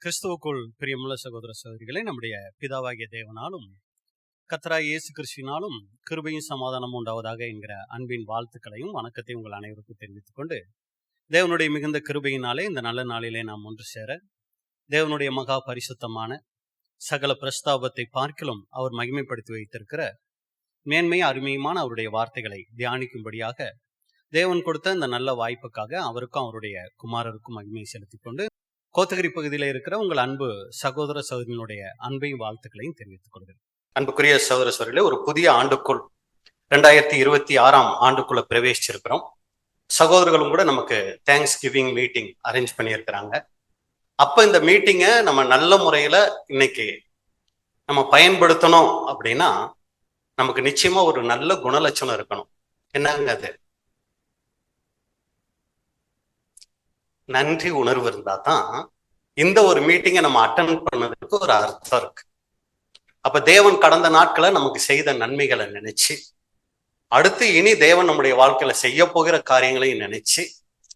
கிறிஸ்துவுக்குள் பிரியமுள்ள சகோதர சகோதரிகளை, நம்முடைய பிதாவாகிய தேவனாலும் கர்த்தராகிய இயேசு கிறிஸ்துவினாலும் கிருபையும் சமாதானமும் உண்டாவதாக என்கிற அன்பின் வாழ்த்துக்களையும் வணக்கத்தையும் உங்கள் அனைவருக்கும் தெரிவித்துக் கொண்டு, தேவனுடைய மிகுந்த கிருபையினாலே இந்த நல்ல நாளிலே நாம் ஒன்று சேர தேவனுடைய மகா பரிசுத்தமான சகல பிரஸ்தாபத்தை பார்க்கிலும் அவர் மகிமைப்படுத்தி வைத்திருக்கிற மேன்மை அருமையுமான அவருடைய வார்த்தைகளை தியானிக்கும்படியாக தேவன் கொடுத்த இந்த நல்ல வாய்ப்புக்காக அவருக்கும் அவருடைய குமாரருக்கும் மகிமையை செலுத்திக் கொண்டு, கோத்தகிரி பகுதியில் இருக்கிற உங்கள் அன்பு சகோதர சகோதரிகளுடைய அன்பையும் வாழ்த்துக்களையும் தெரிவித்துக் கொள்கிறேன். அன்புக்குரிய சகோதர சகோதரிகளே, ஒரு புதிய ஆண்டுக்குள் 2026 ஆண்டுக்குள்ள பிரவேசிச்சிருக்கிறோம். சகோதரர்களும் கூட நமக்கு தேங்க்ஸ் கிவிங் மீட்டிங் அரேஞ்ச் பண்ணியிருக்கிறாங்க. அப்ப இந்த மீட்டிங்கை நம்ம நல்ல முறையில இன்னைக்கு நம்ம பயன்படுத்தணும் அப்படின்னா நமக்கு நிச்சயமா ஒரு நல்ல குணலட்சணம் இருக்கணும். என்னங்க அது? நன்றி உணர்வு இருந்தா தான் இந்த ஒரு மீட்டிங்கை நம்ம அட்டன் பண்ணதுக்கு ஒரு அர்த்தம் இருக்கு. அப்ப தேவன் கடந்த நாட்களை நமக்கு செய்த நன்மைகளை நினைச்சு, அடுத்து இனி தேவன் நம்முடைய வாழ்க்கையில செய்ய போகிற காரியங்களையும் நினைச்சு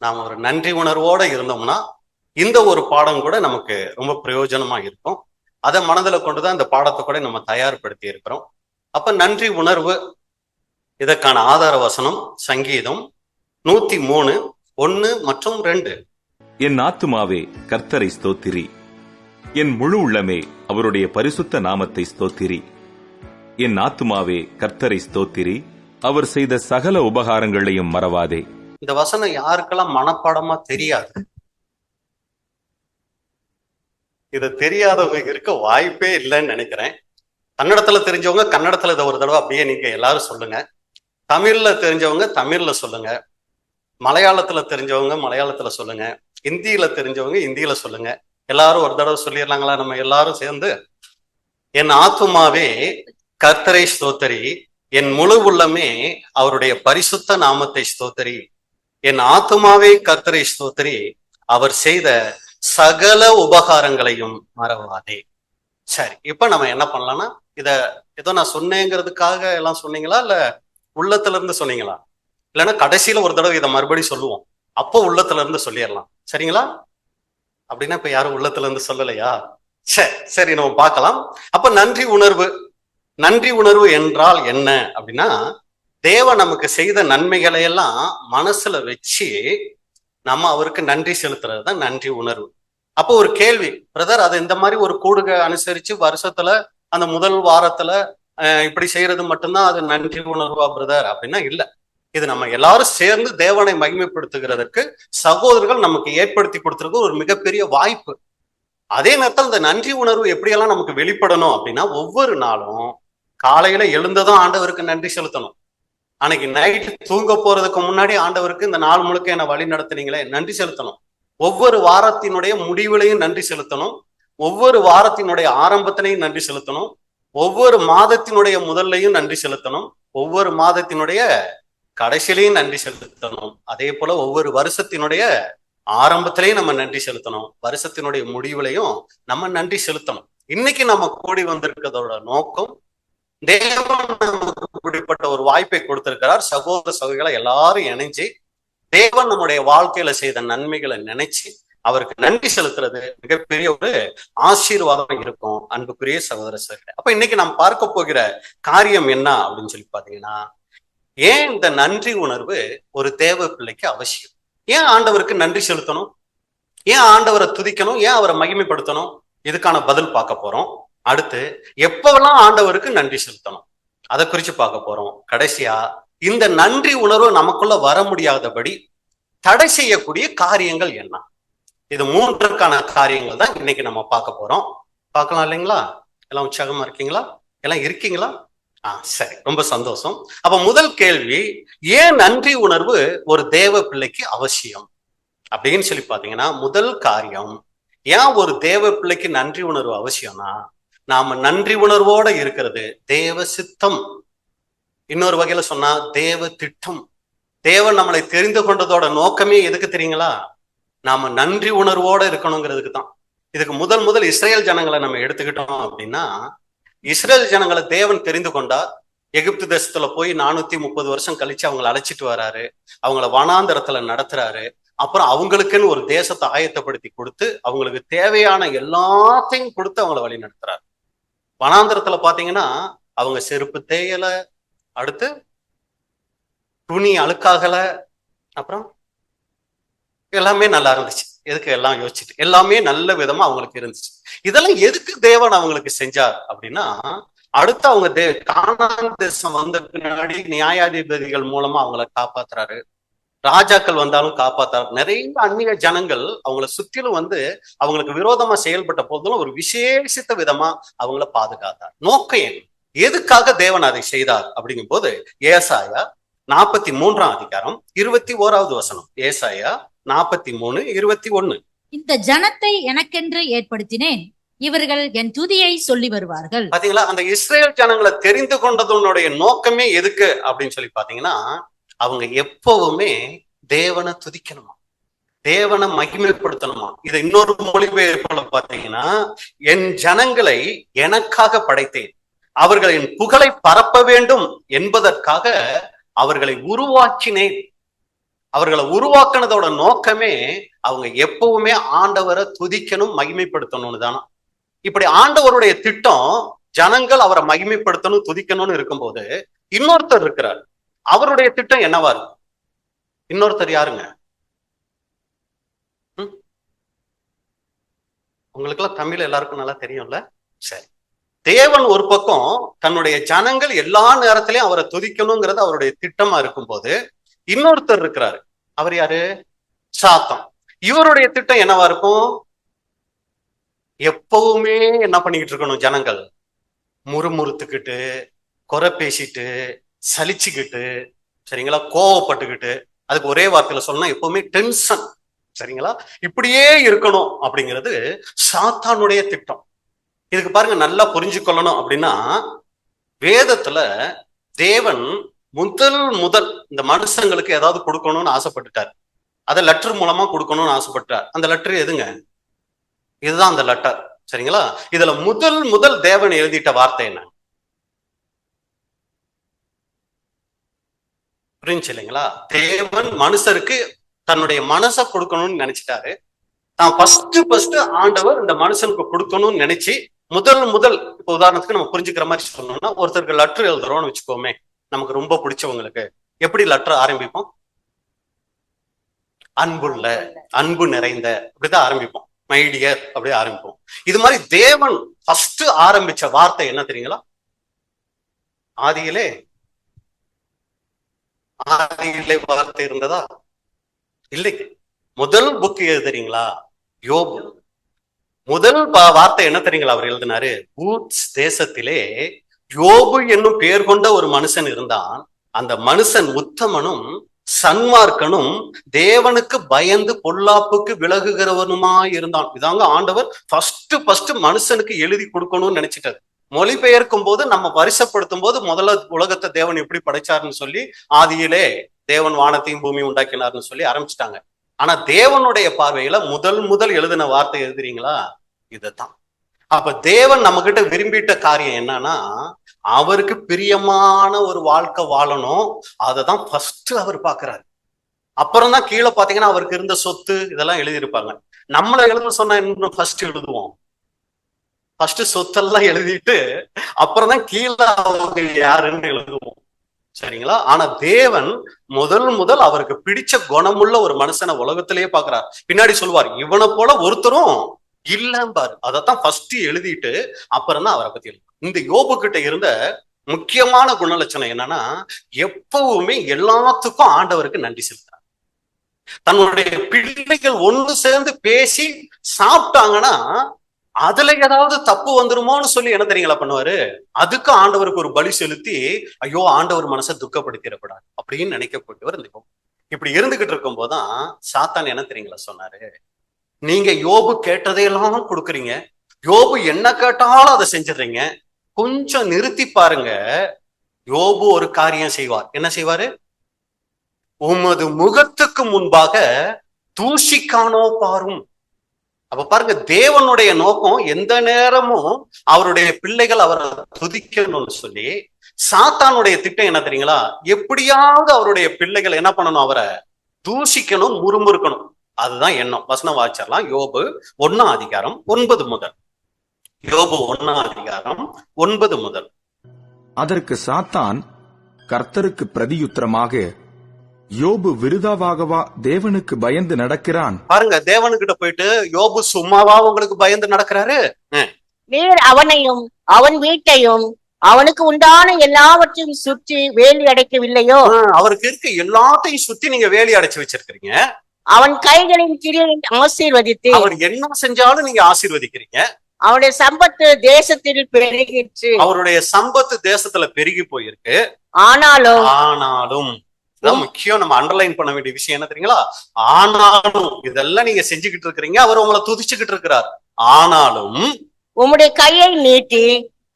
நாம் ஒரு நன்றி உணர்வோட இருந்தோம்னா இந்த ஒரு பாடம் கூட நமக்கு ரொம்ப பிரயோஜனமா இருக்கும். அதை மனதில் கொண்டுதான் இந்த பாடத்தை கூட நம்ம தயார்படுத்தி இருக்கிறோம். அப்ப நன்றி உணர்வு, இதற்கான ஆதார வசனம் சங்கீதம் 103 1 மற்றும் 2. என் ஆத்துமாவே கர்த்தரை ஸ்தோத்திரி, என் முழு உள்ளமே அவருடைய பரிசுத்த நாமத்தை ஸ்தோத்திரி. என் ஆத்துமாவே கர்த்தரை ஸ்தோத்திரி, அவர் செய்த சகல உபகாரங்களையும் மறவாதே. இந்த வசனம் யாருக்கெல்லாம் மனப்பாடமா தெரியாது, இது தெரியாதவங்க இருக்க வாய்ப்பே இல்லைன்னு நினைக்கிறேன். கன்னடத்துல தெரிஞ்சவங்க கன்னடத்துல இதை ஒரு தடவை அப்படியே நீங்க எல்லாரும் சொல்லுங்க. தமிழ்ல தெரிஞ்சவங்க தமிழ்ல சொல்லுங்க. மலையாளத்துல தெரிஞ்சவங்க மலையாளத்துல சொல்லுங்க. இந்தியில தெரிஞ்சவங்க இந்தியில சொல்லுங்க. எல்லாரும் ஒரு தடவை சொல்லிடலாங்களா? நம்ம எல்லாரும் சேர்ந்து, என் ஆத்துமாவே கர்த்தரை ஸ்தோத்திரி, என் முழு உள்ளமே அவருடைய பரிசுத்த நாமத்தை ஸ்தோத்திரி. என் ஆத்துமாவே கர்த்தரை ஸ்தோத்திரி, அவர் செய்த சகல உபகாரங்களையும் மறவாதே. சரி, இப்ப நம்ம என்ன பண்ணலாம்னா, இத ஏதோ நான் சொன்னேங்கிறதுக்காக எல்லாம் சொன்னீங்களா, இல்ல உள்ளத்துல இருந்து சொன்னீங்களா? இல்லைன்னா கடைசியில ஒரு தடவை இதை மறுபடியும் சொல்லுவோம், அப்போ உள்ளத்துல இருந்து சொல்லிடலாம். சரிங்களா? அப்படின்னா இப்ப யாரும் உள்ளத்துல இருந்து சொல்லலையா? சரி, நம்ம பார்க்கலாம். அப்ப நன்றி உணர்வு, நன்றி உணர்வு என்றால் என்ன அப்படின்னா, தேவன் நமக்கு செய்த நன்மைகளை எல்லாம் மனசுல வச்சு நம்ம அவருக்கு நன்றி செலுத்துறது தான் நன்றி உணர்வு. அப்போ ஒரு கேள்வி, பிரதர், அது இந்த மாதிரி ஒரு கூடுகை அனுசரிச்சு வருஷத்துல அந்த முதல் வாரத்துல இப்படி செய்யறது மட்டும்தான் அது நன்றி உணர்வா பிரதர்? அப்படின்னா இல்ல. இது நம்ம எல்லாரும் சேர்ந்து தேவனை மகிமைப்படுத்துகிறதுக்கு சகோதரர்கள் நமக்கு ஏற்படுத்தி கொடுத்துருக்கு ஒரு மிகப்பெரிய வாய்ப்பு. அதே நேரத்தில் இந்த நன்றி உணர்வு எப்படியெல்லாம் நமக்கு வெளிப்படணும் அப்படின்னா, ஒவ்வொரு நாளும் காலையில எழுந்ததும் ஆண்டவருக்கு நன்றி செலுத்தணும். அன்னைக்கு நைட்டு தூங்க போறதுக்கு முன்னாடி ஆண்டவருக்கு இந்த நாள் முழுக்க என்னை வழி நடத்துனீங்களே நன்றி செலுத்தணும். ஒவ்வொரு வாரத்தினுடைய முடிவுலையும் நன்றி செலுத்தணும். ஒவ்வொரு வாரத்தினுடைய ஆரம்பத்திலையும் நன்றி செலுத்தணும். ஒவ்வொரு மாதத்தினுடைய முதல்லையும் நன்றி செலுத்தணும். ஒவ்வொரு மாதத்தினுடைய கடைசியிலையும் நன்றி செலுத்தணும். அதே போல ஒவ்வொரு வருஷத்தினுடைய ஆரம்பத்திலையும் நம்ம நன்றி செலுத்தணும். வருஷத்தினுடைய முடிவுலையும் நம்ம நன்றி செலுத்தணும். இன்னைக்கு நம்ம கூடி வந்திருக்கிறதோட நோக்கம், தேவன் நமக்கு இப்படிப்பட்ட ஒரு வாய்ப்பை கொடுத்திருக்கிறார். சகோதர சகோதரிகளை எல்லாரும் இணைஞ்சு தேவன் நம்முடைய வாழ்க்கையில செய்த நன்மைகளை நினைச்சு அவருக்கு நன்றி செலுத்துறது மிகப்பெரிய ஒரு ஆசீர்வாதம் இருக்கும். அன்புக்குரிய சகோதர சகோதரிகளே, அப்ப இன்னைக்கு நாம் பார்க்க போகிற காரியம் என்ன அப்படின்னு சொல்லி பாத்தீங்கன்னா, ஏன் இந்த நன்றி உணர்வு ஒரு தேவ பிள்ளைக்கு அவசியம்? ஏன் ஆண்டவருக்கு நன்றி செலுத்தணும்? ஏன் ஆண்டவரை துதிக்கணும்? ஏன் அவரை மகிமைப்படுத்தணும்? இதுக்கான பதில் பார்க்க போறோம். அடுத்து, எப்பவெல்லாம் ஆண்டவருக்கு நன்றி செலுத்தணும் அதை குறிச்சு பார்க்க போறோம். கடைசியா, இந்த நன்றி உணர்வு நமக்குள்ள வர முடியாதபடி தடை செய்யக்கூடிய காரியங்கள் என்ன? இது மூன்றுக்கான காரியங்கள் தான் இன்னைக்கு நம்ம பார்க்க போறோம். பார்க்கலாம் இல்லைங்களா? எல்லாம் உற்சாகமா இருக்கீங்களா? எல்லாம் இருக்கீங்களா? சரி, ரொம்ப சந்தோஷம். அப்ப முதல் கேள்வி, ஏன் நன்றி உணர்வு ஒரு தேவ பிள்ளைக்கு அவசியம் அப்படின்னு சொல்லி பாத்தீங்கன்னா, முதல் காரியம், ஏன் ஒரு தேவ பிள்ளைக்கு நன்றி உணர்வு அவசியம்னா, நாம நன்றி உணர்வோட இருக்கிறது தேவ சித்தம். இன்னொரு வகையில சொன்னா தேவ திட்டம். தேவன் நம்மளை தெரிந்து கொண்டதோட நோக்கமே எதுக்கு தெரியுங்களா? நாம நன்றி உணர்வோட இருக்கணுங்கிறதுக்கு தான். இதுக்கு முதல் இஸ்ரேல் ஜனங்களை நம்ம எடுத்துக்கிட்டோம் அப்படின்னா, இஸ்ரேல் ஜனங்களை தேவன் தெரிந்து கொண்டா, எகிப்து தேசத்துல போய் 430 வருஷம் கழிச்சு அவங்களை அழைச்சிட்டு வராரு. அவங்கள வனாந்தரத்துல நடத்துறாரு. அப்புறம் அவங்களுக்குன்னு ஒரு தேசத்தை ஆயத்தப்படுத்தி கொடுத்து அவங்களுக்கு தேவையான எல்லாத்தையும் கொடுத்து அவங்கள வழி நடத்துறாரு. வனாந்திரத்துல பாத்தீங்கன்னா அவங்க செருப்பு தேயல, அடுத்து துணி அழுக்காகல, அப்புறம் எல்லாமே நல்லா இருந்துச்சு. எதுக்கு எல்லாம் யோசிச்சுட்டு எல்லாமே நல்ல விதமா அவங்களுக்கு இருந்துச்சு. இதெல்லாம் எதுக்கு தேவன் அவங்களுக்கு செஞ்சார் அப்படின்னா, அடுத்து அவங்க கானான் தேசம் வந்த பின்னாடி நியாயாதிபதிகள் மூலமா அவங்கள காப்பாத்துறாரு. ராஜாக்கள் வந்தாலும் காப்பாத்தாரு. நிறைய அந்நிய ஜனங்கள் அவங்கள சுற்றிலும் வந்து அவங்களுக்கு விரோதமா செயல்பட்ட போதிலும் ஒரு விசேஷித்த விதமா அவங்கள பாதுகாத்தார். நோக்கம் எதுக்காக தேவன் அதை செய்தார் அப்படிங்கும் போது ஏசாயா 43 21 வசனம். ஏசாயா 43:21. இந்த ஜனத்தை எனக்கென்று ஏற்படுத்தினேன், இவர்கள் என் துதியை சொல்லி வருவார்கள். பாத்தீங்களா, அந்த இஸ்ரேல் ஜனங்களை தெரிந்து கொண்டதனுடைய நோக்கமே எதுக்கு அப்படின்னு சொல்லி பாத்தீங்கன்னா, அவங்க எப்பவுமே தேவனை துதிக்கணுமா, தேவனை மகிமைப்படுத்தணுமா. இதை இன்னொரு மொழிபெயர்ப்புல பாத்தீங்கன்னா, என் ஜனங்களை எனக்காக படைத்தேன், அவர்கள் என் புகழை பரப்ப வேண்டும் என்பதற்காக அவர்களை உருவாக்கினேன். அவர்களை உருவாக்குனதோட நோக்கமே அவங்க எப்பவுமே ஆண்டவரை துதிக்கணும், மகிமைப்படுத்தணும்னு தானே. இப்படி ஆண்டவருடைய திட்டம் ஜனங்கள் அவரை மகிமைப்படுத்தணும், துதிக்கணும்னு இருக்கும்போது இன்னொருத்தர் இருக்கிறார். அவருடைய திட்டம் என்னவா இருக்கும்? இன்னொருத்தர் யாருங்க? உங்களுக்கு எல்லாம் தமிழ் எல்லாருக்கும் நல்லா தெரியும்ல. சரி, தேவன் ஒரு பக்கம் தன்னுடைய ஜனங்கள் எல்லா நேரத்திலையும் அவரை துதிக்கணுங்கிறது அவருடைய திட்டமா இருக்கும்போது, இன்னொருத்தர் இருக்கிறாரு. அவர் யாரு? சாத்தான். இவருடைய திட்டம் என்னவா இருக்கும்? எப்பவுமே என்ன பண்ணிக்கிட்டு இருக்கணும்? ஜனங்கள் முறுமுறுத்துக்கிட்டு, குறை பேசிட்டு, சலிச்சுக்கிட்டு, சரிங்களா, கோவப்பட்டுக்கிட்டு, அதுக்கு ஒரே வார்த்தையில சொல்லணும், எப்பவுமே டென்ஷன், சரிங்களா, இப்படியே இருக்கணும் அப்படிங்கிறது சாத்தானுடைய திட்டம். இதுக்கு பாருங்க, நல்லா புரிஞ்சுக்கொள்ளணும் அப்படின்னா, வேதத்துல தேவன் முதல் இந்த மனுஷங்களுக்கு ஏதாவது கொடுக்கணும்னு ஆசைப்பட்டுட்டார். அதை லெட்டர் மூலமா கொடுக்கணும்னு ஆசைப்பட்டார். அந்த லெட்டர் எதுங்க? இதுதான் அந்த லெட்டர், சரிங்களா. இதுல முதல் தேவன் எழுதிட்ட வார்த்தை என்ன? புரிஞ்சு இல்லைங்களா? தேவன் மனுஷருக்கு தன்னுடைய மனசை கொடுக்கணும்னு நினைச்சிட்டாரு. தான் ஃபர்ஸ்ட் ஆண்டவர் இந்த மனுஷனுக்கு கொடுக்கணும்னு நினைச்சு முதல் இப்ப உதாரணத்துக்கு நம்ம புரிஞ்சுக்கிற மாதிரி சொன்னோம்னா, ஒருத்தருக்கு லெட்டர் எழுதுறோம்னு வச்சுக்கோமே, நமக்கு ரொம்ப பிடிச்சவங்களுக்கு எப்படி லெட்டர் ஆரம்பிப்போம்? அன்புள்ள, அன்பு நிறைந்த, அப்படிதான் ஆரம்பிப்போம். மை டியர் அப்படி ஆரம்பிப்போம். இது மாதிரி தேவன் ஃபர்ஸ்ட் ஆரம்பிச்ச வார்த்தை என்ன தெரியுங்களா? ஆதியிலே வார்த்தை இருந்ததா? இல்லை. முதல் புக் எது தெரியுங்களா? யோபு. முதல் வார்த்தை என்ன தெரியுங்களா அவர் எழுதினாரு? ஊத்ஸ் தேசத்திலே யோபு என்னும் பெயர் கொண்ட ஒரு மனுஷன் இருந்தான். அந்த மனுஷன் உத்தமனும் சன்மார்க்கனும் தேவனுக்கு பயந்து பொல்லாப்புக்கு விலகுகிறவனுமா இருந்தான். இதாங்க ஆண்டவர் ஃபர்ஸ்ட் மனுஷனுக்கு எழுதி கொடுக்கணும்னு நினைச்சிட்டாரு. மொழிபெயர்க்கும் போது நம்ம வருஷப்படுத்தும் போது முதல்ல உலகத்தை தேவன் எப்படி படைச்சாருன்னு சொல்லி, ஆதியிலே தேவன் வானத்தையும் பூமியும் உண்டாக்கினார்னு சொல்லி ஆரம்பிச்சுட்டாங்க. ஆனா தேவனுடைய பார்வையில முதல் எழுதின வார்த்தை எழுதுறீங்களா? இதுதான். அப்ப தேவன் நம்ம கிட்ட விரும்பிட்ட காரியம் என்னன்னா, அவருக்கு பிரியமான ஒரு வாழ்க்கை வாழணும். அததான் ஃபர்ஸ்ட் அவர் பாக்குறாரு. அப்புறம் தான் கீழே பாத்தீங்கன்னா அவருக்கு இருந்த சொத்து இதெல்லாம் எழுதியிருப்பாங்க. நம்மள எழுத சொன்னா இன்னும் ஃபர்ஸ்ட் எழுதுவோம். ஃபர்ஸ்ட் சொத்தெல்லாம் எழுதிட்டு அப்புறம் தான் கீழே அவங்க யாருன்னு எழுதுவோம், சரிங்களா. ஆனா தேவன் முதல் அவருக்கு பிடிச்ச குணமுள்ள ஒரு மனுஷனை உலகத்திலேயே பாக்குறார். பின்னாடி சொல்லுவார், இவனை போல ஒருத்தரும் இல்லம்பாரு. அதைத்தான் ஃபர்ஸ்ட் எழுதிட்டு அப்புறம் தான் அவரை பத்தி எழுது. இந்த யோபு கிட்ட இருந்த முக்கியமான குணலட்சணம் என்னன்னா, எப்பவுமே எல்லாத்துக்கும் ஆண்டவருக்கு நன்றி செலுத்துறார். தன்னுடைய பிள்ளைகள் ஒன்று சேர்ந்து பேசி சாப்பிட்டாங்கன்னா அதுல ஏதாவது தப்பு வந்துருமோன்னு சொல்லி என்ன தெரியுங்களா பண்ணுவாரு? அதுக்கு ஆண்டவருக்கு ஒரு பலி செலுத்தி, ஐயோ ஆண்டவர் மனசை துக்கப்படித்திடக்கூடாது அப்படின்னு நினைக்கப்பட்டவர் இந்த யோபு. இப்படி இருந்துகிட்டு இருக்கும் போதுதான் சாத்தான் என்ன தெரியுங்களா சொன்னாரு? நீங்க யோபு கேட்டதையெல்லாம் கொடுக்குறீங்க, யோபு என்ன கேட்டாலும் அதை செஞ்சிடறீங்க, கொஞ்சம் நிறுத்தி பாருங்க. யோபு ஒரு காரியம் செய்வார். என்ன செய்வாரு? உமது முகத்துக்கு முன்பாக தூஷிக்கானோ பாரும். அப்ப பாருங்க, தேவனுடைய நோக்கம் எந்த நேரமும் அவருடைய பிள்ளைகள் அவரை துதிக்கணும்னு சொல்லி, சாத்தானுடைய திட்டம் என்ன தெரியுங்களா? எப்படியாவது அவருடைய பிள்ளைகள் என்ன பண்ணணும்? அவரை தூஷிக்கணும், முறுமுறுக்கணும். அதுதான் எண்ணம். வசனம் வாசிச்சிடலாம். யோபு 1:9 முதல். யோபு 1:9 முதல். அதற்கு சாத்தான் கர்த்தருக்கு பிரதியுத்தரமாக, யோபு விருதாவாகவா தேவனுக்கு பயந்து நடக்கிறான்? பாருங்க, தேவனுக்கிட்ட போயிட்டு யோபு சும்மாவா உங்களுக்கு பயந்து நடக்கிறாரு? நீர் அவனையும் அவன் வீட்டையும் அவனுக்கு உண்டான எல்லாவற்றையும் சுற்றி வேலி அடைக்கவில்லையோ? அவருக்கு இருக்க எல்லாத்தையும் சுத்தி நீங்க வேலி அடைச்சு வச்சிருக்கீங்க. அவன் கைகளின் கிரியை ஆசீர்வதித்து அவர் என்ன செஞ்சாலும் நீங்க ஆசீர்வதிக்கிறீங்க. அவனுடைய சம்பத்து தேசத்தில் பெருகிற்று. அவருடைய சம்பத்து தேசத்துல பெருகி போயிருக்கு. ஆனாலும் முக்கியம், நம்ம அண்டர்லைன் பண்ண வேண்டிய விஷயம் என்ன தெரியுங்களா? ஆனாலும் இதெல்லாம் நீங்க செஞ்சுக்கிட்டு இருக்கிறீங்க, அவர் உங்களை துதிச்சுக்கிட்டு இருக்கிறார். ஆனாலும் உம்முடைய கையை நீட்டி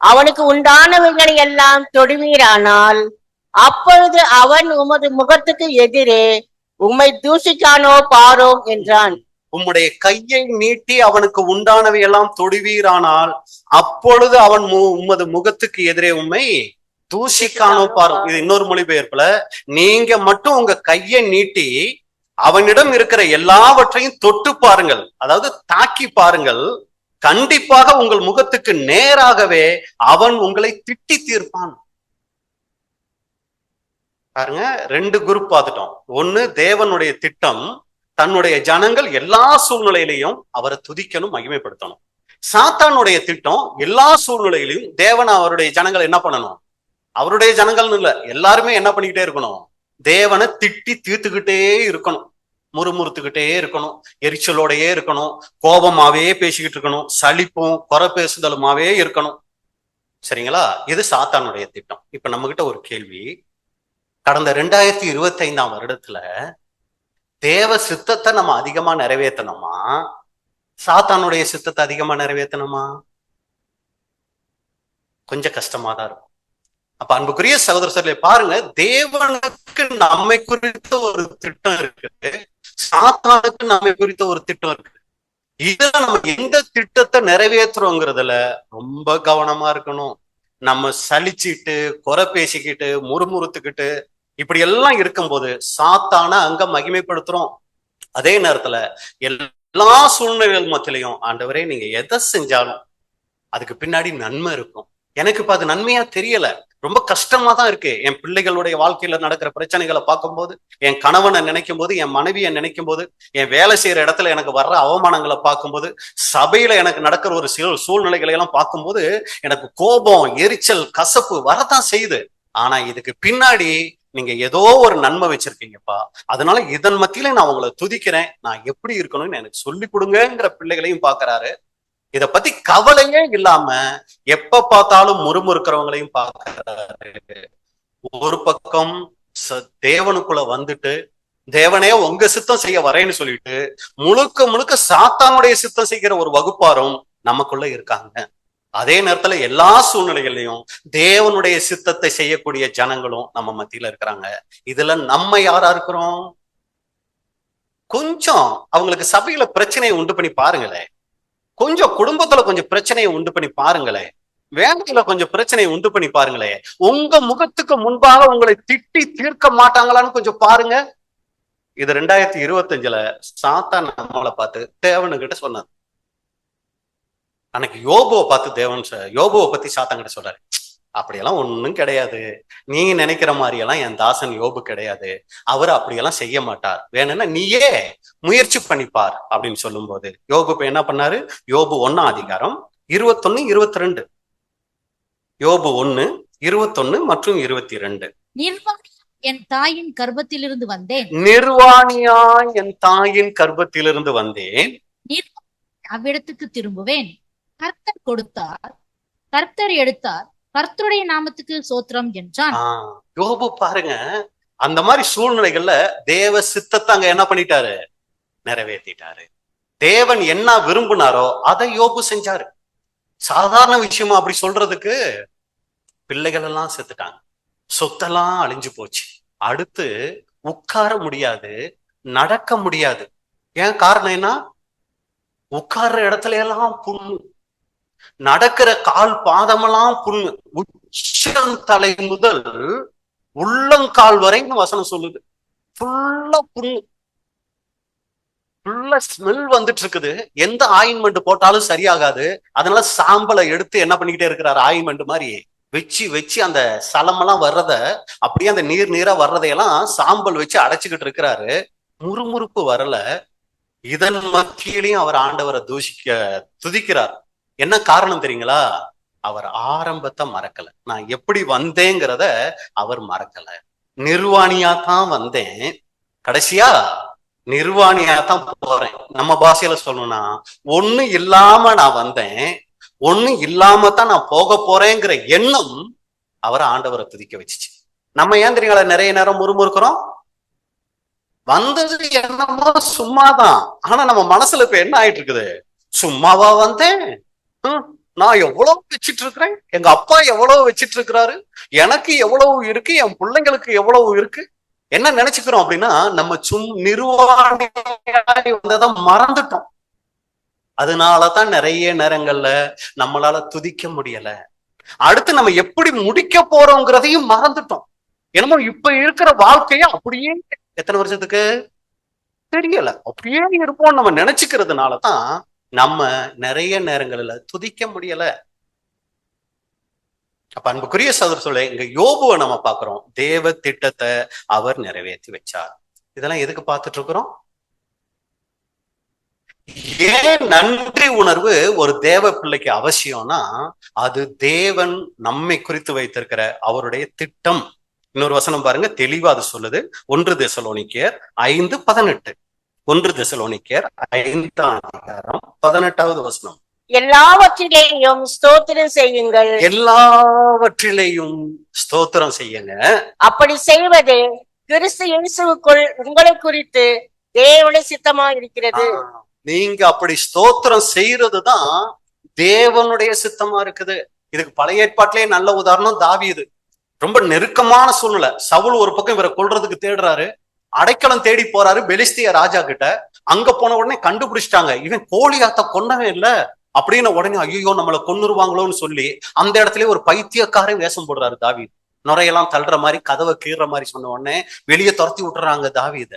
அவனுக்கு உண்டானவைகளை எல்லாம் தொடுவீரானால் அப்பொழுது அவன் உமது முகத்துக்கு எதிரே உம்மை தூஷிக்கானோ பாரோம் என்றான். உம்முடைய கையை நீட்டி அவனுக்கு உண்டானவை எல்லாம் தொடுவீரானால் அப்பொழுது அவன் உமது முகத்துக்கு எதிரே உம்மை தூஷிக்கானோ பாரும். இது இன்னொரு மொழிபெயர்ப்புல, நீங்க மட்டும் உங்க கையை நீட்டி அவனிடம் இருக்கிற எல்லாவற்றையும் தொட்டு பாருங்கள், அதாவது தாக்கி பாருங்கள், கண்டிப்பாக உங்கள் முகத்துக்கு நேராகவே அவன் உங்களை திட்டி தீர்ப்பான். பாருங்க, 2 குரூப் பார்த்துட்டோம். ஒண்ணு, தேவனுடைய திட்டம், தன்னுடைய ஜனங்கள் எல்லா சூழ்நிலையிலையும் அவரை துதிக்கணும், மகிமைப்படுத்தணும். சாத்தானுடைய திட்டம், எல்லா சூழ்நிலையிலையும் தேவன் அவருடைய ஜனங்கள் என்ன பண்ணணும்? அவருடைய ஜனங்கள்னு இல்ல, எல்லாருமே என்ன பண்ணிக்கிட்டே இருக்கணும்? தேவனை திட்டி தீர்த்துக்கிட்டே இருக்கணும், முறுமுறுத்துக்கிட்டே இருக்கணும், எரிச்சலோடையே இருக்கணும், கோபமாவே பேசிக்கிட்டு இருக்கணும், சலிப்பும் குறை பேசுதலுமாவே இருக்கணும். சரிங்களா? இது சாத்தானுடைய திட்டம். இப்ப நம்ம கிட்ட ஒரு கேள்வி. கடந்த 2025 வருடத்துல தேவ சித்தத்தை நம்ம அதிகமா நிறைவேற்றணுமா, சாத்தானுடைய சித்தத்தை அதிகமா நிறைவேற்றணுமா? கொஞ்சம் கஷ்டமா தான் இருக்கும். அப்ப அன்புக்குரிய சகோதரர்களே, பாருங்க, தேவனுக்கு நம்மை குறித்த ஒரு திட்டம் இருக்குது, சாத்தானுக்கு நம்மை குறித்த ஒரு திட்டம் இருக்கு. இதுல நம்ம எந்த திட்டத்தை நிறைவேற்றுறோங்கிறதுல ரொம்ப கவனமா இருக்கணும். நம்ம சலிச்சுட்டு குறை பேசிக்கிட்டு முறுமுறுத்துக்கிட்டு இப்படி எல்லாம் இருக்கும்போது சாத்தான அங்க மகிமைப்படுத்துறோம். அதே நேரத்துல எல்லா சூழ்நிலைகள் மத்தியிலையும், ஆண்டவரே நீங்க எதை செஞ்சாலும் அதுக்கு பின்னாடி நன்மை இருக்கும். எனக்கு இப்ப அது நன்மையா தெரியல, ரொம்ப கஷ்டமா தான் இருக்கு. என் பிள்ளைகளுடைய வாழ்க்கையில நடக்கிற பிரச்சனைகளை பார்க்கும்போது, என் கணவனை நினைக்கும் போது, என் மனைவியை நினைக்கும் போது, என் வேலை செய்யற இடத்துல எனக்கு வர்ற அவமானங்களை பார்க்கும்போது, சபையில எனக்கு நடக்கிற ஒரு சூழ்நிலைகளை எல்லாம் பார்க்கும்போது எனக்கு கோபம், எரிச்சல், கசப்பு வரதான் செய்யுது. ஆனா இதுக்கு பின்னாடி நீங்க ஏதோ ஒரு நன்மை வச்சிருக்கீங்கப்பா, அதனால இதன் மத்தியில நான் உங்களை துதிக்கிறேன், நான் எப்படி இருக்கணும்னு எனக்கு சொல்லி கொடுங்கிற பிள்ளைகளையும் பாக்குறாரு. இத பத்தி கவலையே இல்லாம எப்ப பார்த்தாலும் முறுமுறுக்கிறவங்களையும் பார்க்கிறாரு. ஒரு பக்கம் தேவனுக்குள்ள வந்துட்டு, தேவனே உங்க சித்தம் செய்ய வரேன்னு சொல்லிட்டு முழுக்க முழுக்க சாத்தானுடைய சித்தம் செய்கிற ஒரு வகுப்பாரும் நமக்குள்ள இருக்காங்க. அதே நேரத்துல எல்லா சூழ்நிலைகளையும் தேவனுடைய சித்தத்தை செய்யக்கூடிய ஜனங்களும் நம்ம மத்தியில இருக்கிறாங்க. இதுல நம்ம யாரா இருக்கிறோம்? கொஞ்சம் அவங்களுக்கு சபையில பிரச்சனையை உண்டு பண்ணி பாருங்களேன், கொஞ்சம் குடும்பத்துல கொஞ்சம் பிரச்சனையை உண்டு பண்ணி பாருங்களேன், வேலையில கொஞ்சம் பிரச்சனையை உண்டு பண்ணி பாருங்களேன். உங்க முகத்துக்கு முன்பாக உங்களை திட்டி தீர்க்க மாட்டாங்களான்னு கொஞ்சம் பாருங்க. இது 2025 சாத்தான் நம்மளை பார்த்து தேவனுக்கிட்ட சொன்னது. அன்னைக்கு யோபுவை பார்த்து தேவன் யோபுவை பத்தி சாத்தான்கிட்ட சொல்றாரு, அப்படியெல்லாம் ஒண்ணும் கிடையாது, நீங்க நினைக்கிற மாதிரி எல்லாம் என் தாசன் யோபு கிடையாது, அவர் அப்படியெல்லாம் செய்ய மாட்டார், வேணும்னா நீயே முயற்சி பண்ணிப்பார் அப்படின்னு சொல்லும் போது யோபு என்ன பண்ணாரு? யோபு 1:21-22. யோபு 1:21 மற்றும் 22. என் தாயின் கர்ப்பத்திலிருந்து வந்தேன், நிர்வாணியா என் தாயின் கர்ப்பத்திலிருந்து வந்தேன், அவ்விடத்துக்கு திரும்புவேன். கர்த்தர் கொடுத்தார், கர்த்தர் எடுத்தார், கர்த்தருடைய நாமத்துக்கு சோத்திரம் என்றான். யோபு பாருங்க, அந்த மாதிரி சூழ்நிலைகள்ல தேவ சித்தத்தை அங்க என்ன பண்ணிட்டாரு? நிறைவேற்றிட்டாரு. தேவன் என்ன விரும்பினாரோ அதை யோபு செஞ்சாரு. சாதாரண விஷயமா அப்படி சொல்றதுக்கு, பிள்ளைகள் எல்லாம் செத்துட்டாங்க, சொத்தெல்லாம் அழிஞ்சு போச்சு, அடுத்து உட்கார முடியாது, நடக்க முடியாது. ஏன் காரணம் என்ன? உட்கார்ற இடத்துல எல்லாம் புண்ணு, நடக்கிற கால் பாதமெல்லாம் புண்ணு, உச்சந்தலை முதல் உள்ளங்கால் வரைன்னு வசனம் சொல்லுது, ஃபுல்லா புண்ணு. ஃபுல்லா ஸ்மெல் வந்துட்டு இருக்குது. எந்த ஆயின்மெண்ட் போட்டாலும் சரியாகாது. அதனால சாம்பலை எடுத்து என்ன பண்ணிக்கிட்டே இருக்கிறாரு, ஆயின்மெண்ட் மாதிரி வச்சு வச்சு அந்த சலமெல்லாம் வர்றத, அப்படியே அந்த நீரா வர்றதையெல்லாம் சாம்பல் வச்சு அடைச்சுக்கிட்டு இருக்கிறாரு. முறுமுறுப்பு வரல. இதன் மத்தியிலையும் அவர் ஆண்டவரை துதிக்கிறார். என்ன காரணம் தெரியுங்களா? அவர் ஆரம்பத்தை மறக்கல. நான் எப்படி வந்தேங்கிறத அவர் மறக்கல. நிர்வாணியா தான் வந்தேன், கடைசியா நிர்வாணியா தான் போறேன். நம்ம பாஷையில சொல்லணும்னா, ஒண்ணு இல்லாம நான் வந்தேன், ஒண்ணு இல்லாம தான் நான் போக போறேங்கிற எண்ணம் அவரை ஆண்டவரை துதிக்க வச்சுச்சு. நம்ம ஏன் தெரியுங்களா நிறைய நேரம் முறுமுறுக்கிறோம்? வந்தது என்னமோ சும்மாதான். ஆனா நம்ம மனசுல இப்ப என்ன ஆயிட்டு இருக்குது? சும்மாவா வந்தேன்? நான் எவ்வளவு வச்சிட்டு இருக்கிறேன், எங்க அப்பா எவ்வளவு வச்சிட்டு இருக்கிறாரு, எனக்கு எவ்வளவு இருக்கு, என் பிள்ளைங்களுக்கு எவ்வளவு இருக்கு. என்ன நினைச்சுக்கிறோம் அப்படின்னா, நம்ம நிர்வாணியாய் வந்ததை மறந்துட்டோம். அதனாலதான் நிறைய நேரங்கள்ல நம்மளால துதிக்க முடியல. அடுத்து நம்ம எப்படி முடிக்க போறோங்கிறதையும் மறந்துட்டோம். என்னமோ இப்ப இருக்கிற வாழ்க்கைய அப்படியே எத்தனை வருஷத்துக்கு தெரியல, அப்படியே இருப்போம் நம்ம நினைச்சுக்கிறதுனாலதான் நம்ம நிறைய நேரங்கள்ல துதிக்க முடியல. அப்ப அன்புக்குரிய சகோதரர் சொல்ல, இங்க யோபுவை நம்ம பாக்குறோம். தேவ திட்டத்தை அவர் நிறைவேற்றி வச்சார். இதெல்லாம் எதுக்கு பார்த்துட்டு இருக்கிறோம்? ஏன் நன்றி உணர்வு ஒரு தேவ பிள்ளைக்கு அவசியம்னா, அது தேவன் நம்மை குறித்து வைத்திருக்கிற அவருடைய திட்டம். இன்னொரு வசனம் பாருங்க, தெளிவா அது சொல்லுது. 1 தெசலோனிக்கேயர் 5:18. 1 தெசலோனிக்கேயர் 5:18 வசனம். எல்லாவற்றிலேயும் ஸ்தோத்திரம் செய்யுங்கள். எல்லாவற்றிலேயும் ஸ்தோத்திரம் செய்யுங்க. அப்படி செய்வது கிறிஸ்து இயேசுவுக்குள் உங்களை குறித்து தேவனுடைய சித்தமா இருக்கிறது. நீங்க அப்படி ஸ்தோத்திரம் செய்யறதுதான் தேவனுடைய சித்தமா இருக்குது. இதுக்கு பழைய ஏற்பாட்டிலேயே நல்ல உதாரணம் தாவீது. ரொம்ப நெருக்கமான சூழ்நிலை. சவுல் ஒரு பக்கம் இவரை கொல்றதுக்கு தேடுறாரு, அடைக்கலம் தேடி போறாரு பெலிஸ்திய ராஜா கிட்ட. அங்க போன உடனே கண்டுபிடிச்சிட்டாங்க, இவன் கோலியாத்த கொன்னவே இல்ல அப்படின்னு. உடனே ஐயோ நம்மளை கொன்னுருவாங்களோன்னு சொல்லி அந்த இடத்துல ஒரு பைத்தியக்காரன் வேஷம் போடுறாரு தாவீது. நுரையெல்லாம் தள்ளுற மாதிரி, கதவை கீறுற மாதிரி சொன்ன உடனே வெளியே துரத்தி விட்டுறாங்க தாவீத.